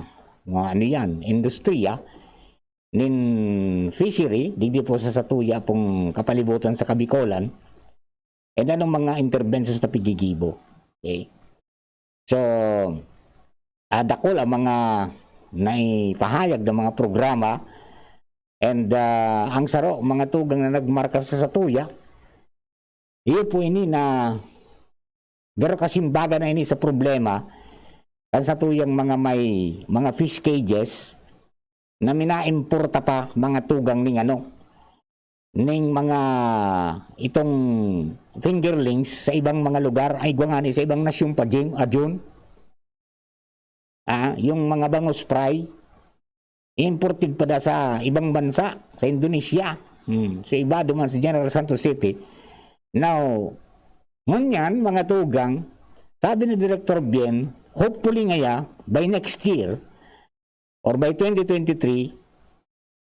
industriya nin fishery, digdi po sa satuya pong kapalibutan sa Kabikolan, and anong mga interventions na pigigibo. Okay? So, dakol ang mga naipahayag ng mga programa, and ang saro, mga tugang na nagmarka sa satuya, iyo po ini na garo kasimbaga na ini sa problema kan sa tuyang may mga fish cages na minaimporta pa mga tugang ning ning mga itong fingerlings sa ibang mga lugar ay guwangani sa ibang nasyon pa adyon. Yung mga bango spray imported pa da sa ibang bansa, sa Indonesia, sa iba duman sa General Santos City. Now, ngunyan mga tugang, sabi ni Director Bien, hopefully ngaya by next year or by 2023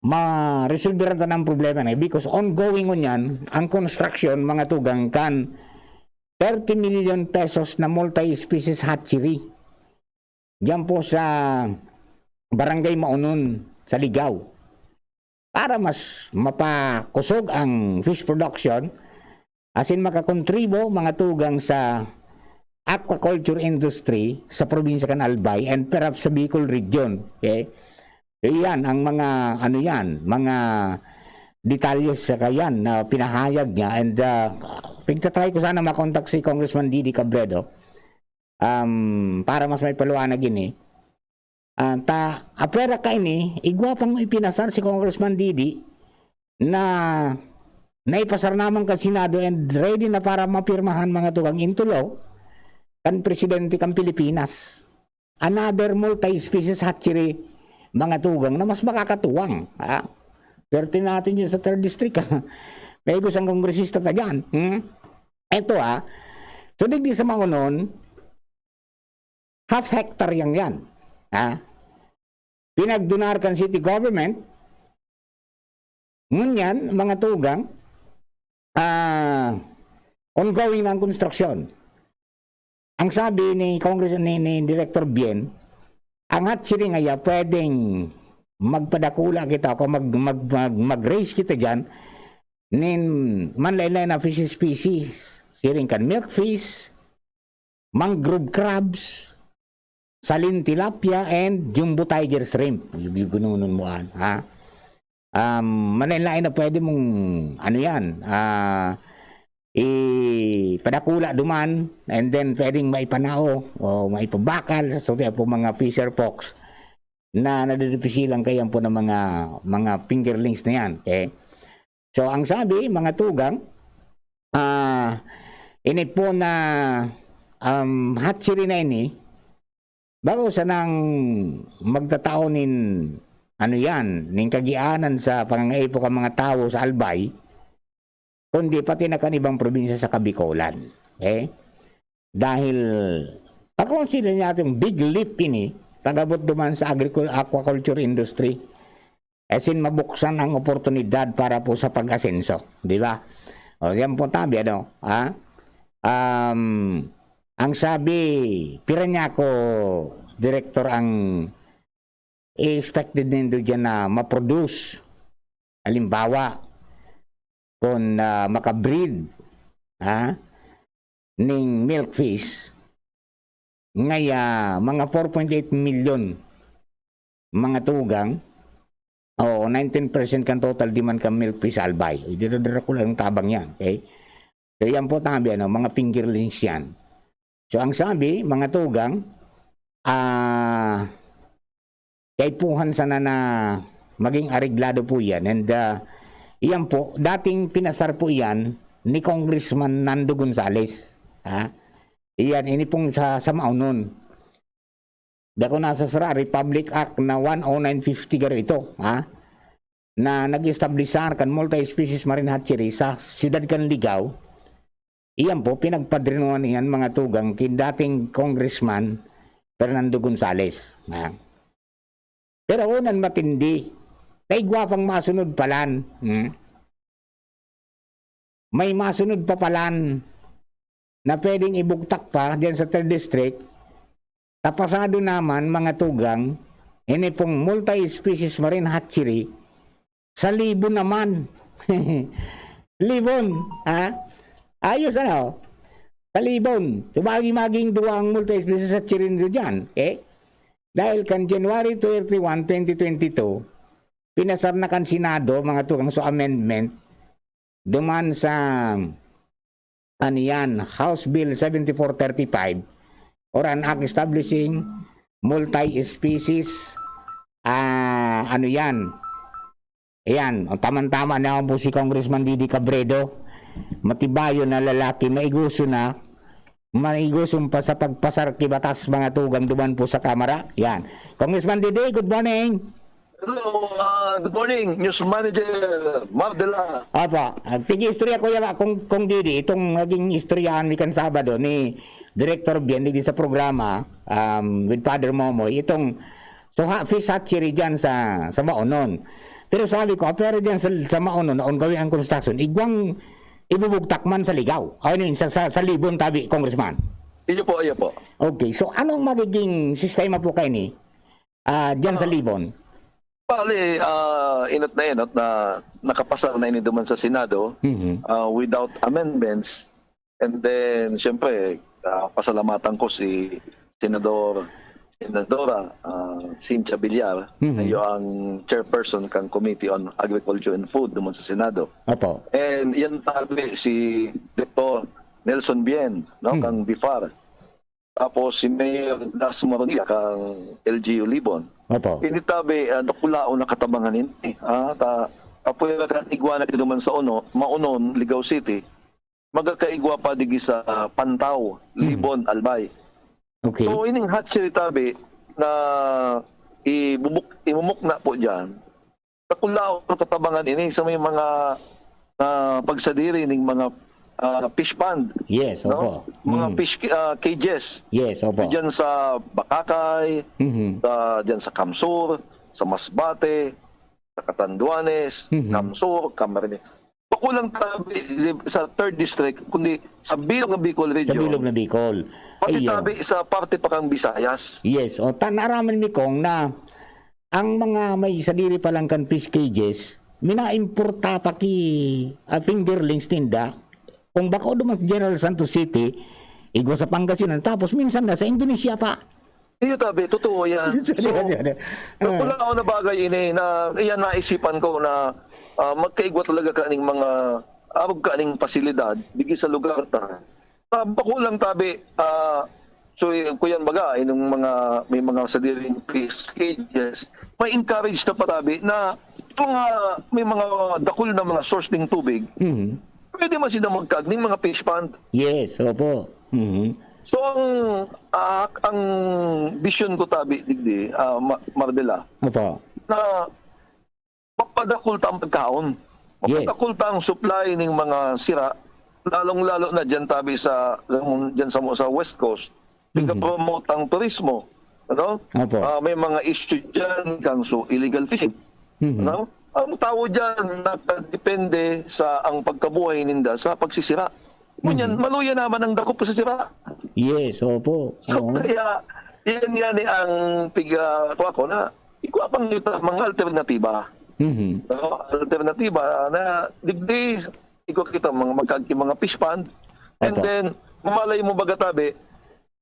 ma-resolveran ta ng problema na because ongoing ngunyan ang construction mga tugang kan 30 million pesos na multi-species hatchery diyan po sa Barangay Maunon sa Ligaw para mas mapakusog ang fish production as in makakontribo mga tugang sa aquaculture industry sa probinsya kan Albay and perhaps sa Bicol region. Okay? So yan ang mga mga detalles sa kayan na pinahayag niya and pagtatry ko sana makontak si Congressman Didi Cabredo para mas may paluanag ini. Apera ka ini, igwa pang ipinasar si Congressman Didi na naipasar naman ka Senado and ready na para mapirmahan mga tugang into law kan presidente kan Pilipinas. Another multi-species hatchery mga tugang na mas makakatuwang. Swerte natin dyan sa 3rd District. May gustong kongresista ta dyan. Ito so digdi sa Maunon, half hectare yan. Pinagdunarkan city government, ngunyan mga tugang, ongoing na ang construction. Ang sabi ni ni Director Bien, ang hatchery ngaya pwedeng magpadakula kita o mag-raise kita dyan nin manlaylay na fish species. Siring kan milkfish, mangrove crabs, salin tilapia, and jumbo tiger shrimp. Yung gununon mo manlaylay na pwede mong padakula duman and then pwedeng maipanao o maipabakal so po mga fisher folks na nadidipisilang kayan po ng mga fingerlings na yan. Okay? So ang sabi mga tugang ini po na hatchery na ini bago sa nang magtataonin ning kagianan sa pangangaipo ka mga tao sa Albay kundi pati na kanibang probinsya sa Kabikolan. Dahil pag-consider natin big leap ini pagabot duman sa aquaculture industry as in mabuksan ang oportunidad para po sa pag-asenso. Di ba? O yan po tabi, ang sabi, Piranyako, director ang expected nindo dyan na ma-produce. Halimbawa, kung makabreed ning milkfish ngaya mga 4.8 million mga tugang o 19% kan total demand ka milkfish Albay. Ididadara ko lang tabang yan. Okay? So yan po tabi mga fingerlings yan. So ang sabi mga tugang kaipuhan sana na maging areglado po yan and iyan po, dating pinasar po iyan ni Congressman Nando Gonzales. Iyan, ini pong sa Maunon. Dako nasa sara, Republic Act na 10950 garo ito. Na nag-establishar kan multi-species marine hatchery sa siyudad kan Ligaw. Iyan po, pinagpadrinuan iyan mga tugang kin dating Congressman Fernando Gonzales. Pero unan matindi. Kay gwapang masunod palan. May masunod pa palan na pwedeng ibugtak pa diyan sa 3rd District. Tapasado naman mga tugang, ini pong multi-species marine hatchery sa Libon naman. Libon, ayos sa Libon. Tumagi-maging duwang multi-species hatchery nito dyan. Dahil kan January 31, 2022, pinasar na kan Senado mga tugang so amendment duman sa House Bill 7435 or an act establishing multi-species Ayan, tama-tama na po si Congressman Didi Cabredo. Matibayo na lalaki, maiguso pa sa pagpasarki batas mga tugang duman po sa Kamara. Yan. Congressman Didi, good morning. Hello, good morning, News Manager Mardela. Apa, tig-istorya ko yala kung Didi, itong naging istoryahan ni kan Sabado ni Director Bien di sa programa with Father Momoy, itong fish hatchery dyan sa Maonon. Pero sabi ko, pero dyan sa Maonon, na ongoing ang construction, igwang ibubugtak man sa ligaw. Ano yun, sa libon tabi, Congressman? Iyo po. Okay, so anong magiging sistema po kayo ni dyan sa libon? Bali, inot na nakapasa na duman sa Senado without amendments. And then, siyempre, pasalamatan ko si Senadora Cynthia Villar, na ang chairperson kang Committee on Agriculture and Food duman sa Senado. Opo. And yan tabi si Dr. Nelson Bien, kang BIFAR. Tapos si Mayor Das Maronilla kang LGU Libon. Opo. Initabi nakulao na katabangan ini. Apoy kan igwa na kinuman sa Maonon, Ligaw City. Magakaigwa pa digi sa Pantaw, Libon, Albay. Okay. So ining hatchery tabi na imumuk na po diyan. Nakulao na katabangan ini sa may mga pagsadiri ning mga fish pond. Yes, opo. Mga fish cages. Yes, opo. Diyan sa Bakakay, diyan sa Kamsur, sa Masbate, sa Catanduanes, Kamsur, Camarines. Pakulang tabi sa 3rd district, kundi sa Bilog na Bicol region. Sa Bilog na Bicol. Pati tabi sa parte pa kang Visayas. Yes, o tanaraman mi kong na ang mga may sadiri palang kan fish cages, minaimporta pa ki fingerlings tinda. Kung bako duman sa General Santos City, igwa sa Pangasinan, tapos minsan na sa Indonesia pa. Iyo tabi, totoo yan. Wala ako na bagay ini na iyan naisipan ko na magkaigwa talaga kaning mga arog kaning pasilidad digi sa lugar ta. Bako lang tabi, so kuyan baga, inong may mga sadiring fish cages, may encourage na patabi na may mga dakul na mga source ng tubig. Pwede man sila magkagning mga fish pond. Yes, opo. So ang vision ko tabi digdi Mardela. Opo. Na mapadakul ta ang pagkaon. Mapadakul ta ang supply ng mga sira, lalong-lalo na diyan tabi sa West Coast. Promote ang turismo. Ano? May mga issue diyan kang illegal fishing. Ano? Ang tao dyan nakadepende sa ang pagkabuhay ninda sa pagsisira. Ngunyan, maluya naman ang dakop sa sira. Yes, opo. So kaya, yan ang ko na ikuha pang mga alternatiba. Alternatiba na digdi, ikuha kita mga fish pond. And then, mamalay mo bagatabi,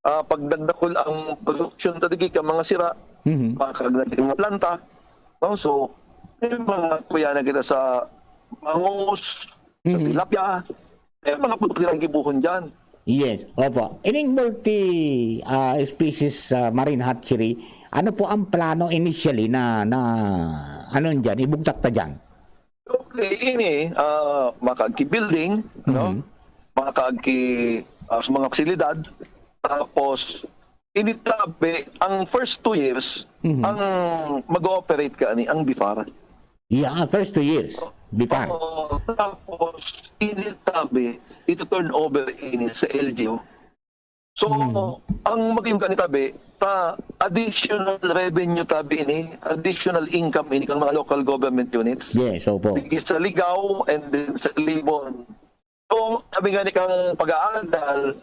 pagdagdakol ang production tadigi ka mga sira, makakagdating mga planta. So, may mga kuya na kita sa mangus, sa tilapia, may mga produkto na gibuhon dyan. Yes, opo. Ining multi-species marine hatchery, ano po ang plano initially na ano dyan, ibugtak ta dyan? Okay, ini, makagi-building, makagi sa mga pasilidad, tapos initabi, ang first 2 years, ang mag-ooperate ka ni ang BIFAR. Yeah, first 2 years. BIFAR. Tapos, initabi, ito turn over ini sa LGU. So, ang maging kanitabi, additional revenue tabi ini, additional income ini kang mga local government units. Yes, opo. Sa Ligaw and then sa Libon. So, sabi nga ni kang pag-aandal,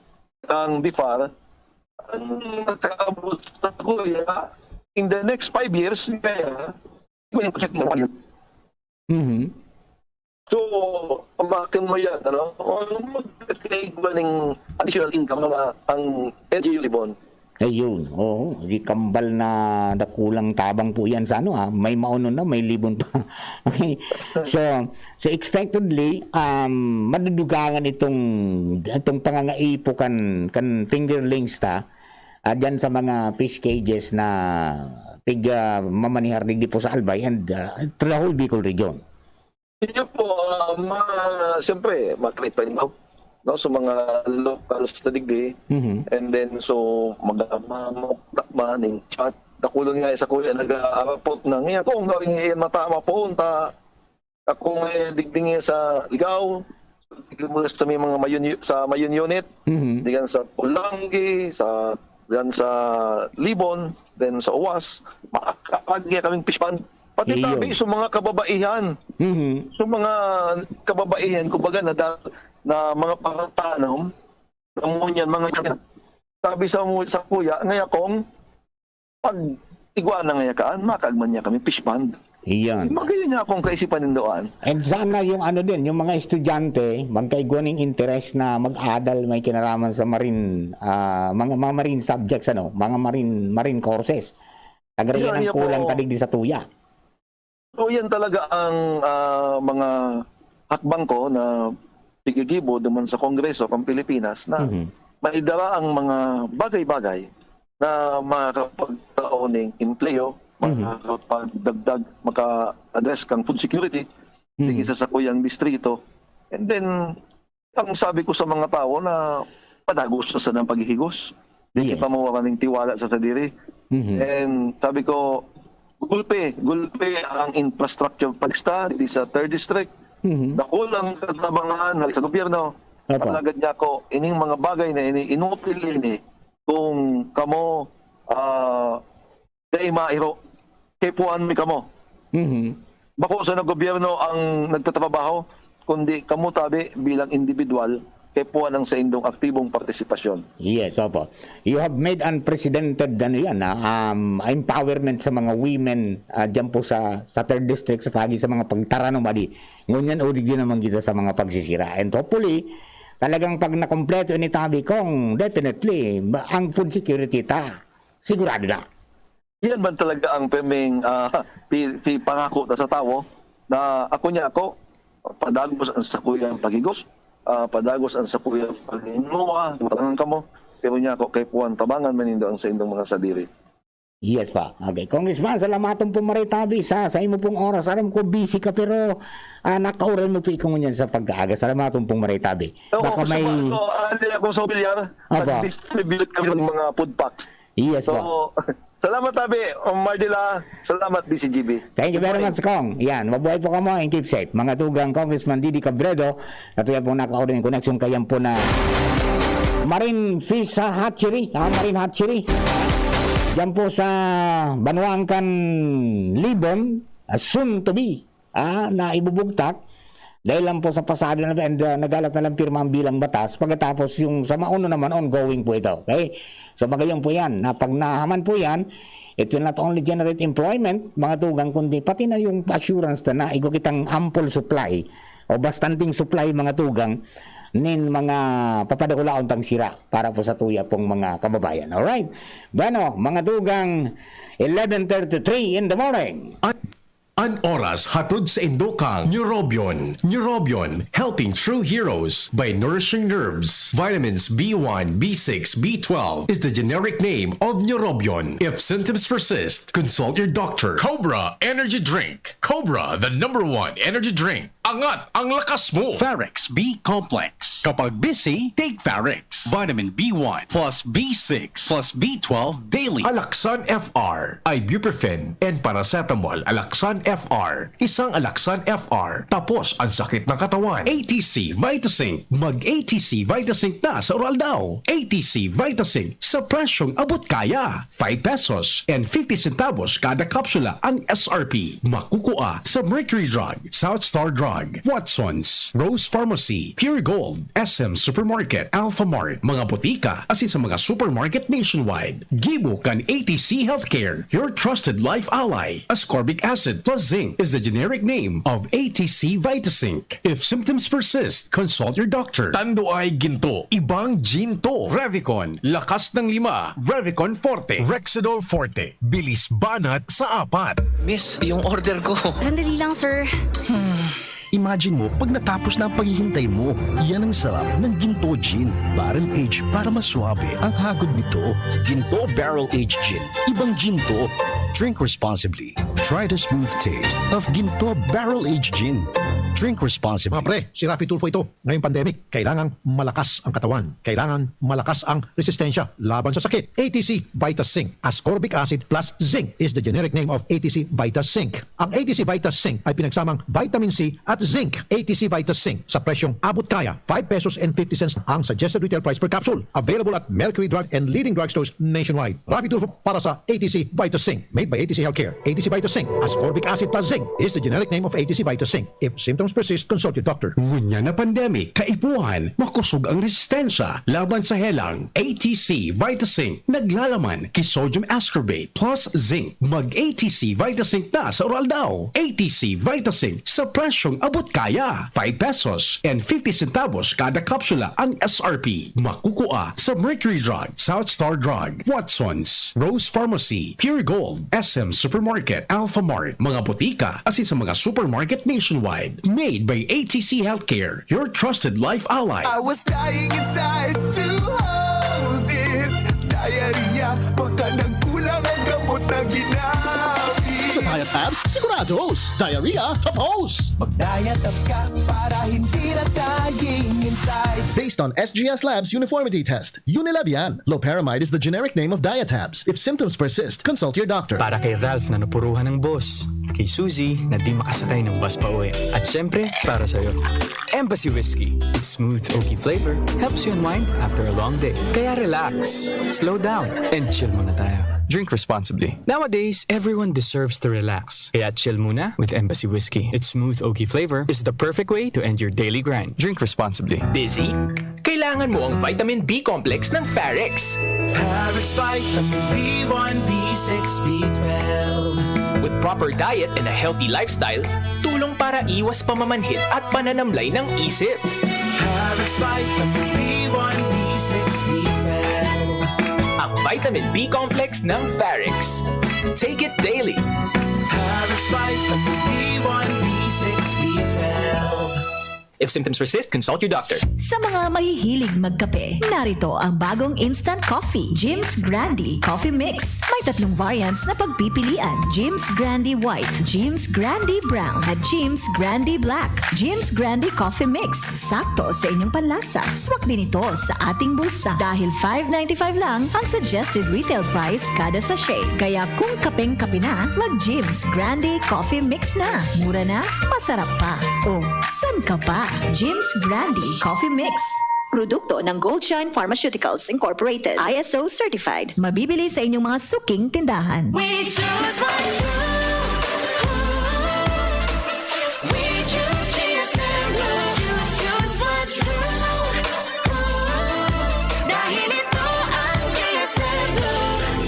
ang BIFAR, ang nakaabot sa kuya, in the next 5 years, kaya, yung project mo yun. So, pamakin mo yan, ano? Mag-take ba ng additional income na ang LGU Libon? Ayun, oo. Di kambal na dakulang tabang po yan sa ano ha. May Maonon na, may Libon pa. Okay. So expectedly, madudugangan itong pangangaipo kan fingerlings ta dyan sa mga fish cages na mamanihar digdi po sa Albay and to the whole Bicol region. Yun po, siyempre, makreate pa rin ako, no, sa mga locals sa digdi. And then, so, mag-maning chat. Nakulong nga sa kuya, nag-arapot na ngayon. Kung gawin ngayon matama po, ako ngayon digding sa Ligaw, sa may mga mayon unit, diyan sa Pulangi, diyan sa Libon, then sa Uwas, makakagya kaming fishpan. Pati tabi sa mga kababaihan. So mga kababaihan, kumbaga na mga pangatanong, mga sabi sa kuya, ngaya kong, pag igwa na ngaya kaan, makagman niya kami fish pond. Iyan. Magayon niya akong kaisipan nindoan. And sana yung yung mga estudyante, magkaiguan ng interest na mag-adal may kinalaman sa marine, mga marine subjects, mga marine courses. Tagariyan ang kulang kadigdi sa tuya. So yan talaga ang mga hakbang ko na pigigibo duman sa Kongreso ng Pilipinas na maidara ang mga bagay-bagay na makakapagtaoning empleo, makakapagdagdag, maka-address kang food security, hindi sa sakuyang distrito. And then, ang sabi ko sa mga tao na padagos sa ng paghihigos. Hindi pa mawala ng tiwala sa sadiri. And sabi ko, gulpe ang infrastructure pagsta di sa 3rd District. Dakol ang katabangan sa gobyerno. Palagad niya ko, ining mga bagay na inupil ini kung kamo dai mairo kepuan mi kamo. Bako sa gobyerno ang nagtatrabaho, kundi kamo tabi bilang individual kepuan ang sa indong aktibong partisipasyon. Yes, opo. You have made unprecedented empowerment sa mga women dyan po sa 3rd District sa pagi sa mga pagtarano badi. Ngunyan ulig din naman kita sa mga pagsisira. And hopefully, talagang pag nakompleto ni tabi kong definitely ang food security sigurado na. Yan man talaga ang pemeng pangako sa tao na ako padagos ang sakuyang pagigos, padagos ang sakuyang pagingawa, matangan kamo, pero niya ako kay puwan tabangan manindo ang sa indong mga sadiri. Yes pa. Okay. Congressman, salamaton po maritabi sa imo pong oras. Alam ko busy ka pero nakauran mo po ikong yan sa pag-aaga. Salamaton pong maritabi. Baka may... Akong sa bilyar, nag-distribute kami ng mga food packs. Yes pa. Salamat tabi, Mardila. Salamat DCGB. Thank you very much, Kong. Yan, mabuhay po ka mo and keep safe. Mga tugang Congressman Didi Cabredo, natuya po nakauran yung connection kayan po na Marine Fish Hatchery. Marine Hatchery. Diyan po sa Banuangkan, Libon, soon to be, na ibubugtak dahil lang po sa pasado na and nagalat na lang pirma ang bilang batas pagkatapos yung sa mauno naman ongoing po ito. Okay? So magayon po yan, na pag nahaman po yan, it will not only generate employment, mga tugang, kundi pati na yung assurance na igo kitang ample supply o bastanting supply mga tugang nin mga papadakulaon tang sira para po sa tuya pong mga kababayan. Alright? Bueno, mga tugang, 11:33 in the morning. An oras hatod sa Indokang Neurobion. Neurobion, helping true heroes by nourishing nerves. Vitamins B1, B6, B12 is the generic name of Neurobion. If symptoms persist, consult your doctor. Cobra Energy Drink. Cobra, the #1 energy drink. Angat ang lakas mo. Farex B Complex. Kapag busy, take Farex. Vitamin B1 plus B6 plus B12 daily. Alaxan FR, ibuprofen, and paracetamol. Alaxan FR, isang Alaxan FR. Tapos ang sakit ng katawan. ATC Vitasync. Mag-ATC Vitasync na sa oral daw. ATC Vitasync sa presyong abot kaya. 5 pesos and 50 centavos kada kapsula ang SRP. Makukuha sa Mercury Drug, South Star Drug, Watson's, Rose Pharmacy, Pure Gold, SM Supermarket, Alpha Mart, mga botika, asin sa mga supermarket nationwide. Gibo kan ATC Healthcare, your trusted life ally. Ascorbic acid plus zinc is the generic name of ATC Vitasync. If symptoms persist, consult your doctor. Tando ay ginto, ibang ginto. Revicon, lakas ng 5. Revicon Forte. Rexidol Forte, bilis banat sa 4. Miss, yung order ko. Sandali lang, sir. Imagine mo, pag natapos na ang paghihintay mo, yan ang sarap ng Ginto Gin. Barrel Aged para mas swabe ang hagod nito. Ginto Barrel Aged Gin. Ibang ginto. Drink responsibly. Try the smooth taste of Ginto Barrel Aged Gin. Drink responsibly. Mga pre, si Rafi Tulfo ito. Ngayong pandemic, kailangang malakas ang katawan. Kailangan malakas ang resistensya laban sa sakit. ATC Vitas Zinc. Ascorbic acid plus zinc is the generic name of ATC Vitas Zinc. Ang ATC Vitas Zinc ay pinagsamang vitamin C at zinc. ATC Vitas Zinc sa presyong abot kaya. 5 pesos and 50 cents ang suggested retail price per capsule. Available at Mercury Drug and leading drugstores nationwide. Rafi Tulfo para sa ATC Vitas Zinc. Made by ATC Healthcare. ATC Vitas Zinc. Ascorbic acid plus zinc is the generic name of ATC Vitas Zinc. If symptoms persist, consult your doctor. Ngunya na pandemic, kaipuhan, makusog ang resistensya laban sa helang. ATC Vitasync naglalaman kay sodium ascorbate plus zinc. Mag-ATC Vitasync na sa oral daw. ATC Vitasync sa presyong abot kaya. 5 pesos and 50 centavos kada kapsula ang SRP. Makukuha sa Mercury Drug, South Star Drug, Watson's, Rose Pharmacy, Pure Gold, SM Supermarket, Alpha Mart, mga botika, asin sa mga supermarket nationwide. Made by ATC Healthcare, your trusted life ally. I was dying inside to hold it. Diarrhea, baka nagkulang ang gamot na ginamit. Sa Diatabs, sigurados. Diarrhea, tapos. Mag-Diatabs ka para hindi na dying inside. Based on SGS Labs uniformity test, Unilab yan. Loperamide is the generic name of Diatabs. If symptoms persist, consult your doctor. Para kay Ralph na napuruhan ng boss, kay Suzy na di makasakay ng bus pa uwi, at syempre, para sa'yo, Embassy Whiskey. Its smooth, oaky flavor helps you unwind after a long day. Kaya relax, slow down, and chill muna tayo. Drink responsibly. Nowadays, everyone deserves to relax. Kaya chill muna with Embassy Whiskey. Its smooth, oaky flavor is the perfect way to end your daily grind. Drink responsibly. Busy? Kailangan mo ang vitamin B complex ng Farex. Farex Vitamin B1, B6, B12. With proper diet and a healthy lifestyle, tulong para iwas pamamanhid at pananamlay ng isip. Farex Vitamin B1, B6, B12. Ang vitamin B complex ng Farex. Take it daily. Farex Vitamin B1, B6, B12. If symptoms persist, consult your doctor. Sa mga mahihilig magkape, narito ang bagong instant coffee, Jim's Grandi Coffee Mix. May 3 variants na pagpipilian, Jim's Grandi White, Jim's Grandi Brown, at Jim's Grandi Black. Jim's Grandi Coffee Mix, sakto sa inyong panlasa. Swak din ito sa ating bulsa dahil $5.95 lang ang suggested retail price kada sachet. Kaya kung kapeng-kape na, mag-Jim's Grandi Coffee Mix na. Mura na, masarap pa. O, san ka pa? Jim's Grandi Coffee Mix. Produkto ng Goldshine Pharmaceuticals Incorporated. ISO certified. Mabibili sa inyong mga suking tindahan. We choose what's true. We choose GSM. Choose what's true. Dahil ito ang GSM.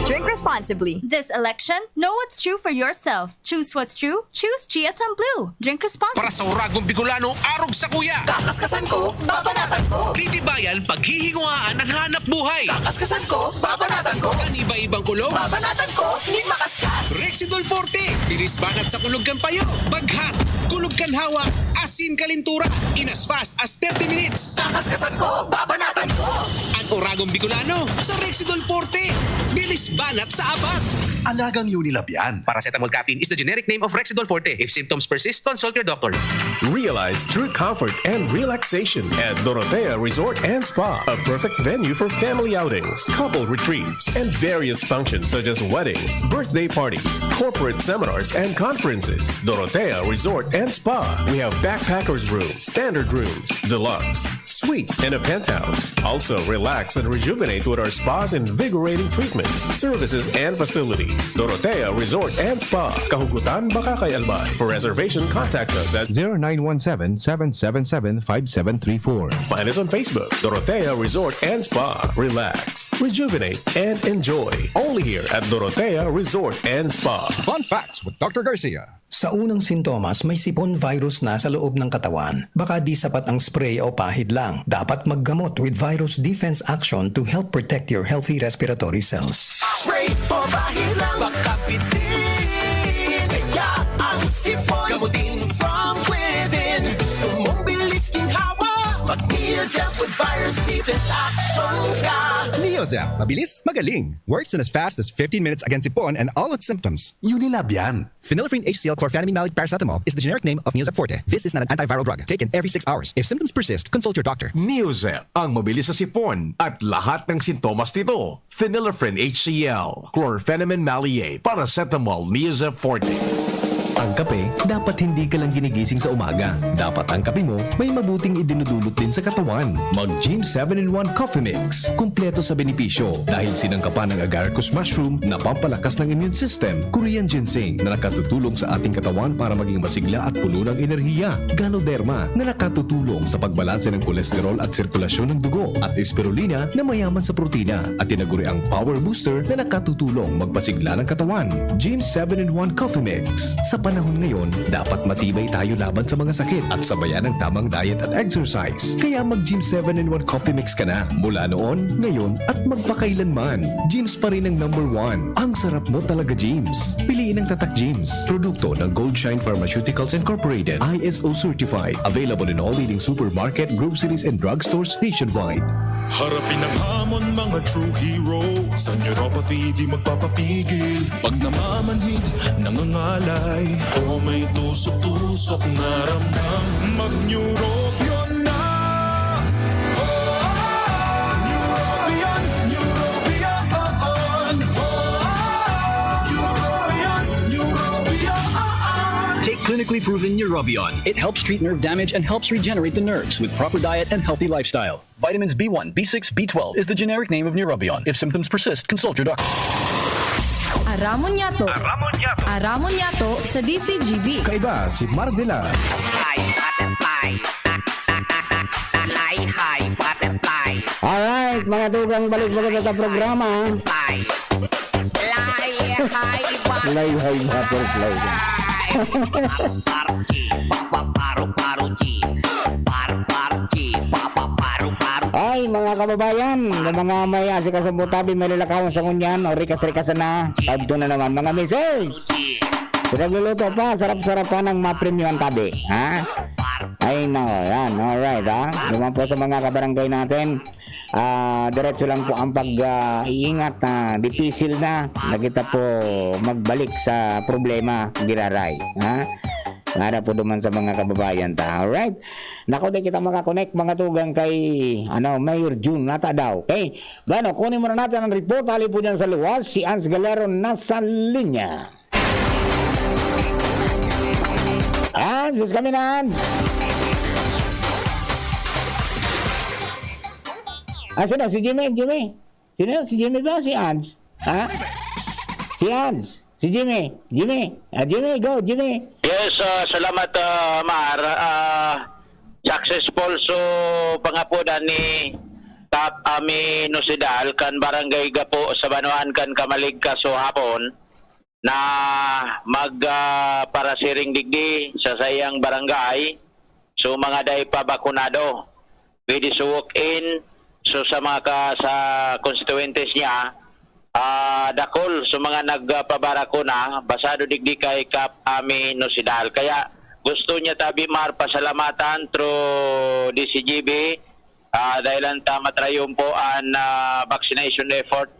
Drink responsibly. This election, know what's true for yourself. Choose what's true. Choose GSM Blue. Drink responsibly. Para sa Uragong Bicolano, arog sa kuya. Kakaskasan ko, babanatan ko. Titibayan, paghihinguhaan ang hanap buhay. Kakaskasan ko, babanatan ko. Ang iba-ibang kulog. Babanatan ko, hindi makaskas. Rexidol Forte. Bilis banat sa kulog kan payo. Baghat. Kulog kan hawa. Asin kalintura. In as fast as 30 minutes. Kakaskasan ko, babanatan ko. Ang Uragong Bicolano sa Rexidol Forte. Bilis banat sa abang. Alagang Unilab yan. Paracetamol caffeine is the generic name of Rexidol Forte. If symptoms persist, consult your doctor. Realize true comfort and relaxation at Dorotea Resort and Spa, a perfect venue for family outings, couple retreats, and various functions such as weddings, birthday parties, corporate seminars, and conferences. Dorotea Resort and Spa. We have backpackers rooms, standard rooms, deluxe, suite, and a penthouse. Also, relax and rejuvenate with our spa's invigorating treatments, services, and facilities. Dorotea Resort and Spa, Kahugutan, Bakakay, Albay. For reservation, contact us at 0917-777-5734. Find us on Facebook, Dorotea Resort and Spa. Relax, rejuvenate, and enjoy. Only here at Dorotea Resort and Spa. Fun facts with Dr. Garcia. Sa unang sintomas, may sipon virus na sa loob ng katawan. Baka di sapat ang spray o pahid lang. Dapat maggamot with Virus Defense Action to help protect your healthy respiratory cells. Spray o pahid lang, baka pitin. Kaya ang sipon, gamutin from within. Gusto mong bilis ginhawa, mag-Neozyme with Virus Defense Action ka. Neozep, mabilis, magaling. Works in as fast as 15 minutes against sipon and all its symptoms. Unilab yan. Phenylephrine HCl chlorphenamine maleate paracetamol is the generic name of Neozep Forte. This is not an antiviral drug. Taken every 6 hours. If symptoms persist, consult your doctor. Neozep, ang mabilis sa sipon at lahat ng sintomas nito. Phenylephrine HCl, chlorphenamine maleate, paracetamol, Neozep Forte. Ang kape, dapat hindi ka lang ginigising sa umaga. Dapat ang kape mo may mabuting idinudulot din sa katawan. Mag-Gym 7-in-1 Coffee Mix. Kumpleto sa benepisyo dahil sinangkapan ng agaricus mushroom na pampalakas ng immune system, Korean ginseng na nakatutulong sa ating katawan para maging masigla at puno ng enerhiya, Ganoderma na nakatutulong sa pagbalanse ng kolesterol at sirkulasyon ng dugo, at spirulina na mayaman sa protina at tinaguri ang Power Booster na nakatutulong magpasigla ng katawan. Gym 7-in-1 Coffee Mix. Sa panahon ngayon, dapat matibay tayo laban sa mga sakit at sabayan ng tamang diet at exercise. Kaya mag-Gym 7-in-1 Coffee Mix ka na mula noon, ngayon at magpakailanman. Gyms pa rin ang #1. Ang sarap mo talaga, Gyms. Piliin ang Tatak Gyms. Produkto ng Goldshine Pharmaceuticals Incorporated. ISO certified. Available in all leading supermarket, groceries, and drugstores nationwide. Harapin ang hamon, mga true hero. Sa neuropathy di magpapapigil. Pag namamanhid, nangangalay, o may tusok-tusok na ramdam, mag-Neurobion na. Neurobion, Neurobion, Neurobion. Take clinically proven Neurobion. It helps treat nerve damage and helps regenerate the nerves with proper diet and healthy lifestyle. Vitamins B1, B6, B12 is the generic name of Neurobion. If symptoms persist, consult your doctor. Aramonyato. Aramonyato sa DCGB. Kaiba si Mardela. Hi, butterfly. Hi, butterfly. Alright, mga tugang, balik-balik sa programa. Hi, butterfly. Lay-hay butterfly. Ay, mga kababayan, mga may asikaso butabi, may lalakawan sa kunyan, o rikas-rikasan na, tabto na naman, mga message. Pinagluluto pa, sarap-sarapan ng mapremyuan tabi, ha? Ay, no, yan, alright, ha? Naman po sa mga kabarangay natin, diretso lang po ang pag-iingat na dipisil na kita po magbalik sa problema, giraray, ha? Para po duman sa mga kababayan ta. Alright? Nako, di kita makakonect mga tugang kay Mayor June nata daw. Okay? Gano, kunin muna natin ang report. Hali po dyan sa luwas. Si Ans Galero nasa linya. Ans, just kami na, Ans. Sino? Si Jimmy? Sino? Si Jimmy ba? Si Ans? Ha? Si Ans? Si Jimmy. Jimmy, go, Jimmy. Yes, salamat Mar. Successful so pangapunan ni Kap Ami Nosidal kan barangay Gapo sa Banuan kan Kamalig ka so hapon na para siring digdi sa sayang barangay so mga day pa bakunado. Pwede so walk in so sa mga sa constituentes niya dakol so mga nagpabarakuna basado digdi kay Kap Ami Nosidal. Kaya gusto niya tabi Mar pasalamatan through DCGB dahil ang matrayon po ang vaccination effort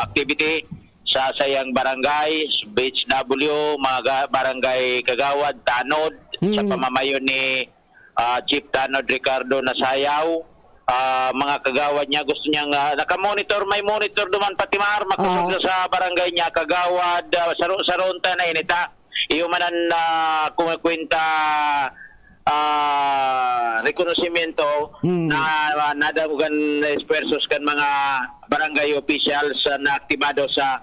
activity sa sayang barangay, BHW, mga barangay Kagawad, Tanod, sa pamamayo ni Chief Tanod Ricardo Nasayaw. Mga kagawad niya gusto niyang nakamonitor, may monitor duman pati Mar makusog sa barangay niya Kagawad saronta na inita iyo manan kumakwenta rekonosimiento na nadamugan esfuerzos kan mga barangay officials na aktibado sa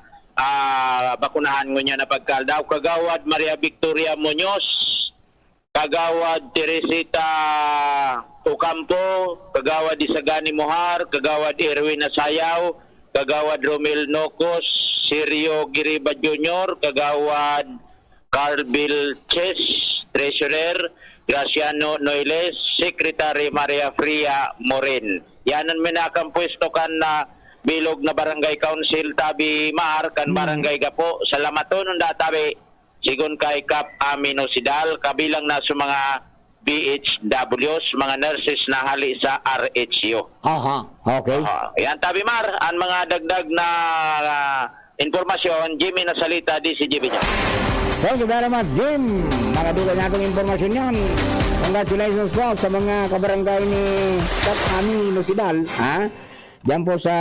bakunahan niya na pagkaldaw. Kagawad Maria Victoria Muñoz, Kagawad Teresita Ocampo, Kagawad Isagani Mohar, Kagawad Erwin Nasayaw, Kagawad Romel Nocos, Sirio Giriba Jr., Kagawad Carbil Ches, Treasurer Graciano Noiles, Secretary Maria Fria Morin. Yanan minakampuesto kan na bilog na barangay council tabi Mar kan barangay Gapo. Salamaton da tabi sigon kay Kap Ami Nosidal kabilang na sa mga BHWs, mga nurses na hali sa RHU. Aha, okay. Yan, Tabimar, ang mga dagdag na informasyon, Jimmy Nasalita, DCGB niya. Thank you very much, Jim. Nakatuloy natin informasyon yan. Congratulations po sa mga kabarangay ni Ami Lucidal, ha? Diyan po sa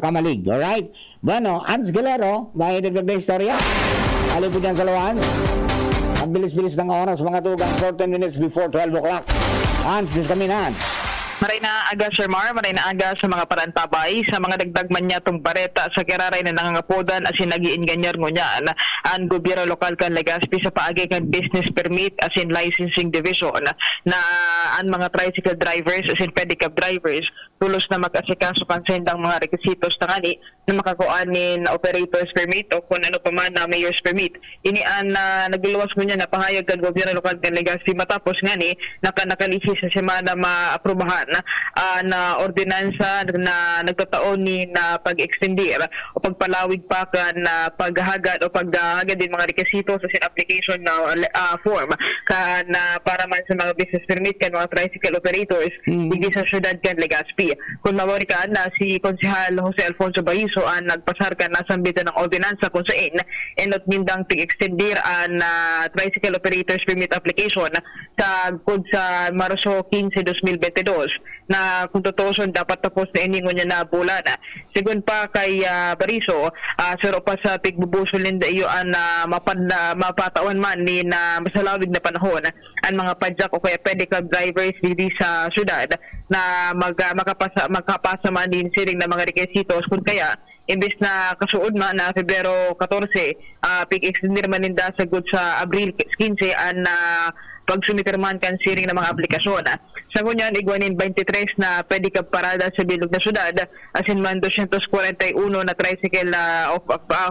Kamalig, alright? Bueno, Ans Galero, dahil dagdag na istorya. Ali po dyan sa Luans. Ang bilis-bilis ng oras, mga tugang 14 minutes before 12 o'clock. Hans, dis kami na, Hans. Maray na aga, Sir Mar, maray na aga sa mga parantabay, sa mga dagdag man niya itong bareta sa kiraray na nangangapodan as in nagiin ganyan ngunyan ang gobyerno lokal kan Legazpi sa paagi kan business permit as in licensing division na ang mga tricycle drivers as in pedicab drivers tulos na mag-asikaso kan sendang mga requisitos tangani na makakuanin na operator's permit o kung ano pa man na mayor's permit. Ini ang nagluluwas ngunyan na pahayag kan gobyerno lokal kan Legazpi matapos ngani nakalisi sa semana maaprubahan na ordinansa na nagtataon ni na pag-extendir o pagpalawig pa kan na paghagad o paghagad din mga requisito sa sin application na form na para man sa mga business permit kan mga tricycle operators hindi sa syudad kan Legazpi. Kung mawari ka na si Konsehal Jose Alfonso Baiso ang nagpasar ka na sambitan ng ordinansa kung saan enot nindang pag-extendir ang tricycle operators permit application sa Marso 15, 2022 na kung tutuson dapat tapos na iningon niya na bulan. Sigun pa kay Bariso, siro pa sa pigbubusol ninda iyo ang mapatawan man ni na masalawig na panahon ang mga padyak o kaya pedicab drivers dito sa syudad na makapasa man din siring na mga requisitos kung kaya imbes na kasuod man na Pebrero 14 pig-extender man ninda sa good sa Abril 15 ang pagsumitirman kan siring ng mga aplikasyon. Sa kunyan, igwanin 23 na pedicab parada sa bilog na syudad, asin man 241 na tricycle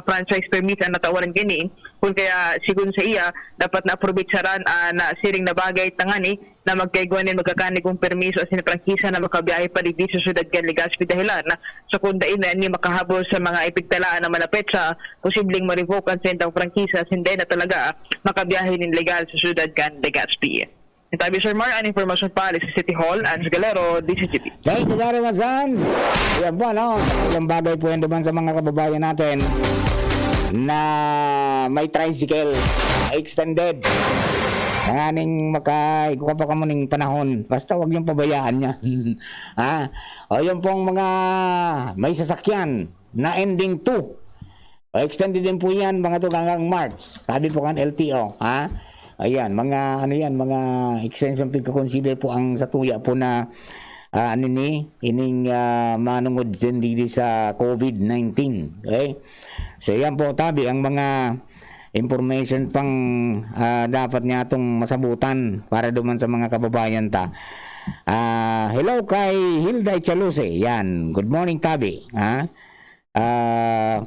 franchise permit ang natawaran kini. Kung kaya sigun sa iya, dapat na-aprovitsaran na siring na bagay tangani na magkaigwanin magkakani kong permiso asin prangkisa na makabiyahe pa dito sa syudad kan Legazpi dahilan sa kundain na ni makahabol sa mga ipigtalaan na malapit sa posibleng ma-revoke ang sentang prangkisa asin na talaga makabiyahe nin legal sa syudad kan Legazpi. Itabi Sir Mar, ang informasyon pa sa City Hall, Ans Galero, DCGP. Thank you very much, Hans. Yan po, no? Ilang bagay po yan naman sa mga kababayan natin na may tricycle extended. Nanganing makaikuha pa ka mo ng panahon. Basta huwag yung pabayaan niya. Ha? O yung pong mga may sasakyan na ending 2. O extended din po yan, mga to hanggang March. Sabi po kan LTO. Ha? Ayan, mga ano yan, mga extension pagka-consider po ang sa tuya po na ining manungod din dito sa COVID-19. Okay? So yan po tabi ang mga information pang dapat niya itong masabutan para duman sa mga kababayan ta. Hello kay Hilda Chaluse. Yan, good morning tabi.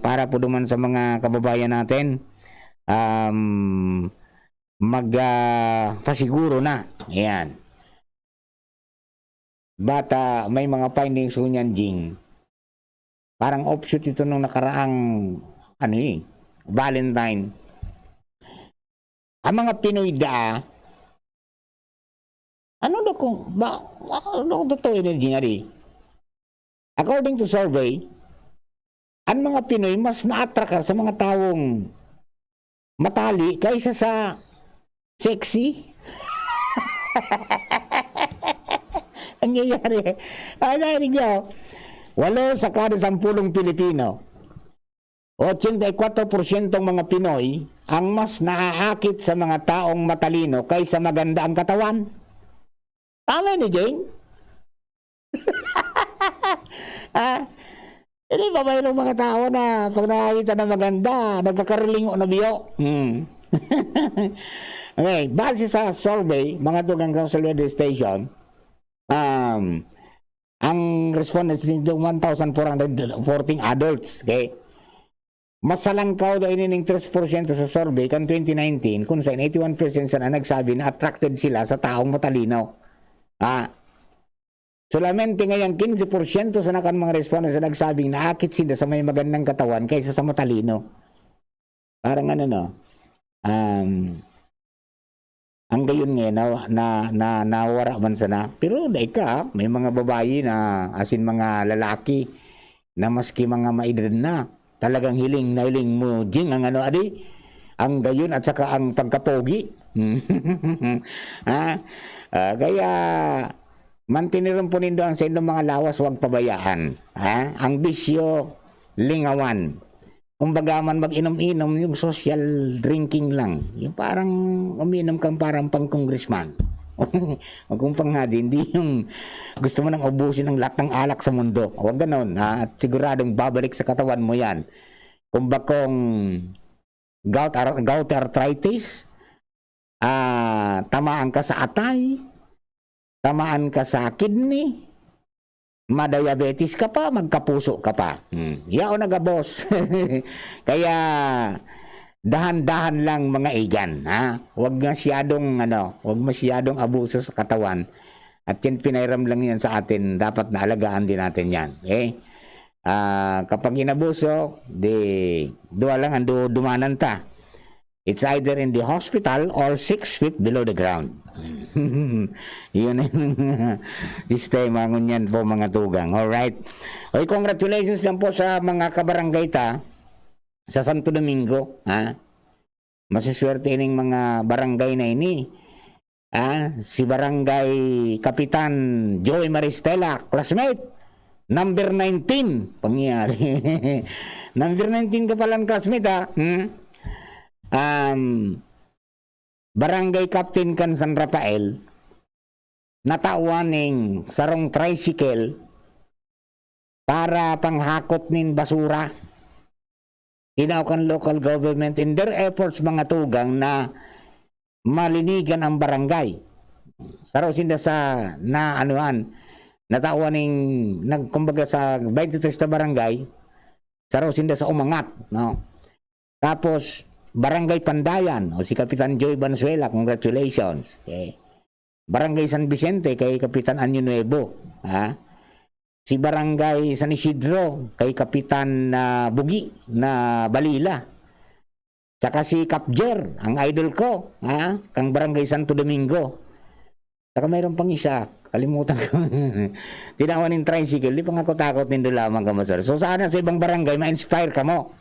Para po duman sa mga kababayan natin. Pasiguro na. Ayan. Bata, may mga findings hunyan, Jing. Parang offshoot ito nung nakaraang Valentine. Ang mga Pinoy ano kung totoo yun, Jing? According to survey, ang mga Pinoy mas na-attract sa mga taong matali kaysa sa sexy. Ang nangyayari. Narinig nyo, 8 sa kada 10 Pilipino, 84% mga Pinoy ang mas naaakit sa mga taong matalino kaysa maganda ang katawan. Tama ni Jane? Hindi ba mayroong mga tao na pag nakakita na maganda, nagkakarilingo na biyo? Okay, base sa survey, mga tugang Council Station, ang respondents nito 1,414 adults, okay? Mas salangkaw daw inining 3% sa survey kan 2019 kung saan 81% na nagsabi na attracted sila sa taong matalino. Solamente ngayon 15% sa nakan mga respondents na nagsabing naakit sila sa may magandang katawan kaysa sa matalino. Parang ang ang gayon nga nawara man sana. Pero dahil ka, may mga babae na asin mga lalaki na maski mga maedad na talagang hiling na hiling mo jing ang ang gayon at saka ang pagkapogi. Kaya mantiniron po nindo ang sa inyong mga lawas, huwag pabayaan. Ang bisyo, lingawan. Kumbaga man mag-inom-inom, yung social drinking lang. Yung parang uminom kang parang pang-congressman. Huwag kong panghadi, hindi yung gusto mo nang ubusin ang lahat ng alak sa mundo. Huwag ganon. At siguradong babalik sa katawan mo yan. Kumbakong gout arthritis, tamaan ka sa atay, tamaan ka sa kidney, madiabetes ka pa, magkapuso ka pa. Yao na boss. Kaya dahan-dahan lang mga igan, Huwag masyadong abuso sa katawan. At yan pinairam lang yan sa atin, dapat naalagaan din natin yan. Okay? Kapag inabuso, dua lang ang dumanan ta. It's either in the hospital or 6 feet below the ground. Yun ang sistema ngunyan po mga tugang. Alright. Okay, congratulations lang po sa mga kabarangay ta sa Santo Domingo. Masiswerte ning mga barangay na ini. Si Barangay Kapitan Joey Maristela, classmate. Number 19. Pangyari. Number 19 ka palang classmate Barangay Captain kan San Rafael natauaning sarong tricycle para panghakot nin basura. Tinawag local government in their efforts mga tugang na malinigan ang barangay. Saraw sinda sa natauaning kumbaga sa 23 na barangay, saraw sinda sa umangat, no? Tapos Barangay Pandayan, si Kapitan Joy Valenzuela, congratulations. Okay. Barangay San Vicente, kay Kapitan Anyo Nuevo. Si Barangay San Isidro, kay Kapitan Bugi na Balila. Saka si Kapjer, ang idol ko, kang Barangay Santo Domingo. Saka mayroon pang isa, kalimutan ko. Tinawan ng tricycle, di pa nga ko takot nindo lamang ka, masar. So sana sa ibang barangay, ma-inspire ka mo.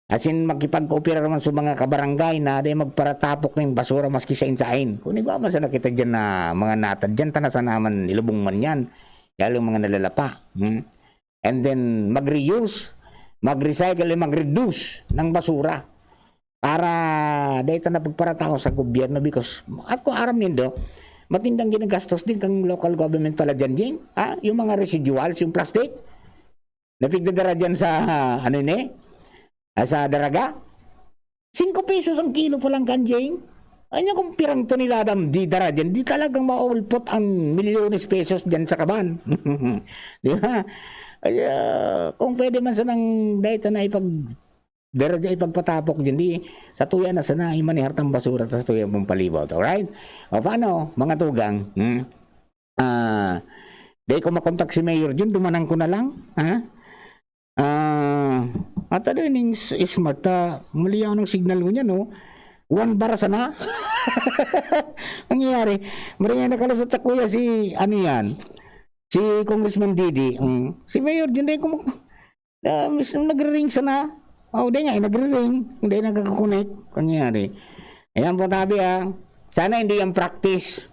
Asin makipag-opera naman sa mga kabarangay na di magparatapok ng basura maski sa insain. Kung ba man sa nakita dyan na mga natad, dyan tanasa naman ilubong man yan. Lalo mga nalalapa. And then mag-reuse, mag-recycle, mag-reduce ng basura. Para dahil na pagparatako sa gobyerno because at kung aram nindo, matindang ginagastos din kang local government pala dyan, Jing. Yung mga residuals, yung plastic, napigdadara dyan sa sa daraga, 5 pesos ang kilo po lang kanjing. Ano kung pirang toniladam di dara dyan, di talagang maulpot ang milyones pesos dyan sa kaban. Di ba? Kung pwede man sanang dahito na ipagpatapok dyan, di sa tuya na sana imanihartang basura sa tuya mong palibot. Alright? O paano, mga tugang? Dahil ko makontak si Mayor dyan, dumanang ko na lang. At ano yung smart, maliyaw ng signal ko niya, no? 1 bar sana. Nangyayari, maraming nakalusot sa kuya si, si Congressman Didi. Si Mayor, dyan din ko, nagre-ring sana. Di nga, nagre-ring. Hindi nagkakakonek. Nangyayari. Ayan po tabi, sana hindi yung practice.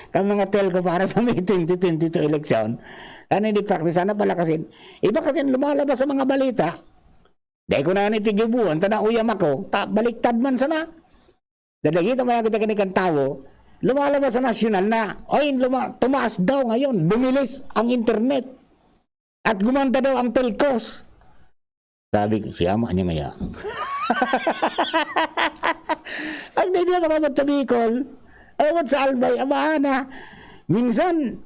Kang mga telco para sa May 2022 election. Ano hindi practice? Sana pala kasi iba kasi lumalabas sa mga balita. Dahil ko na nitigibuan, uyam ako, baliktad man sana. Dahil kita maya kita kanikan tao, lumalabas sa nasyonal na, tumaas daw ngayon, bumilis ang internet. At gumanda daw ang telcos. Sabi ko, siyama niya ngaya. Ang hindi na makamot sa Bicol, awat sa Albay, amahana. Minsan,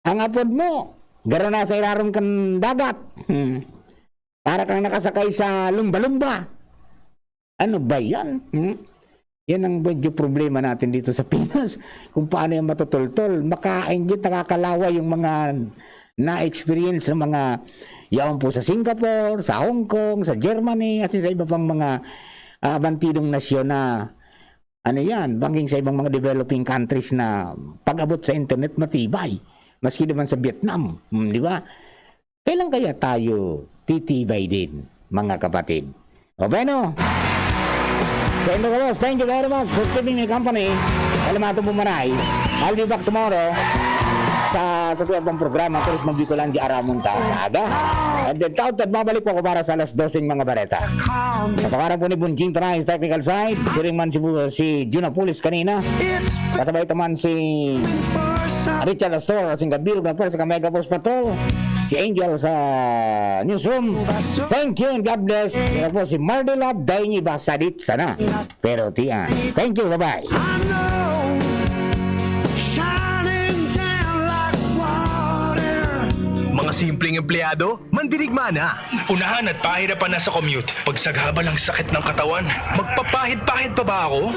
ang apod mo, garo na sa ilarom kan dagat. Para kang nakasakay sa lumba-lumba. Ano ba yan? Yan ang medyo problema natin dito sa Pinas. Kung paano yung matutultol. Makaingit, nakakalawa yung mga na-experience ng mga yaon po sa Singapore, sa Hong Kong, sa Germany, kasi sa iba pang mga bantidong nasyon na ano yan, banking sa ibang mga developing countries na pag-abot sa internet matibay. Maski naman sa Vietnam, di ba? Kailan kaya tayo titibay din, mga kapatid? O bueno, so ito ka boss, thank you very much for keeping me company. Salamat po manay. I'll be back tomorrow sa tuwang pang programa Turis Magbicolan di Aramon ta sa aga. And then tautad babalik po ako para sa alas 12 mga bareta. Napakaran po ni Bunjing Tanay sa technical side. Si Ringman si Junapulis kanina. Kasabay naman si Richard Astor kasing kabilog na po sa Mega Boss Patrol. Si Angel sa newsroom. Thank you and God bless. Yan po si Mardela Dainyi Basadit sana. Pero tiyan. Thank you, bye-bye. Mga simpleng empleyado, mandirigma na. Unahan at pahirapan na sa commute. Pagsagaba lang sakit ng katawan. Magpapahid-pahid pa ba ako?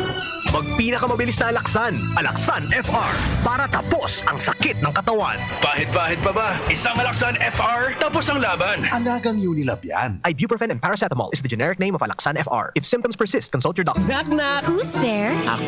Magpinakamabilis na Alaksan, Alaksan FR, para tapos ang sakit ng katawan. Pahid-pahid pa ba? Isang Alaksan FR, tapos ang laban. Anagang Unilab yan. Ibuprofen and paracetamol is the generic name of Alaksan FR. If symptoms persist, consult your doctor. Knock knock! Who's there? Ako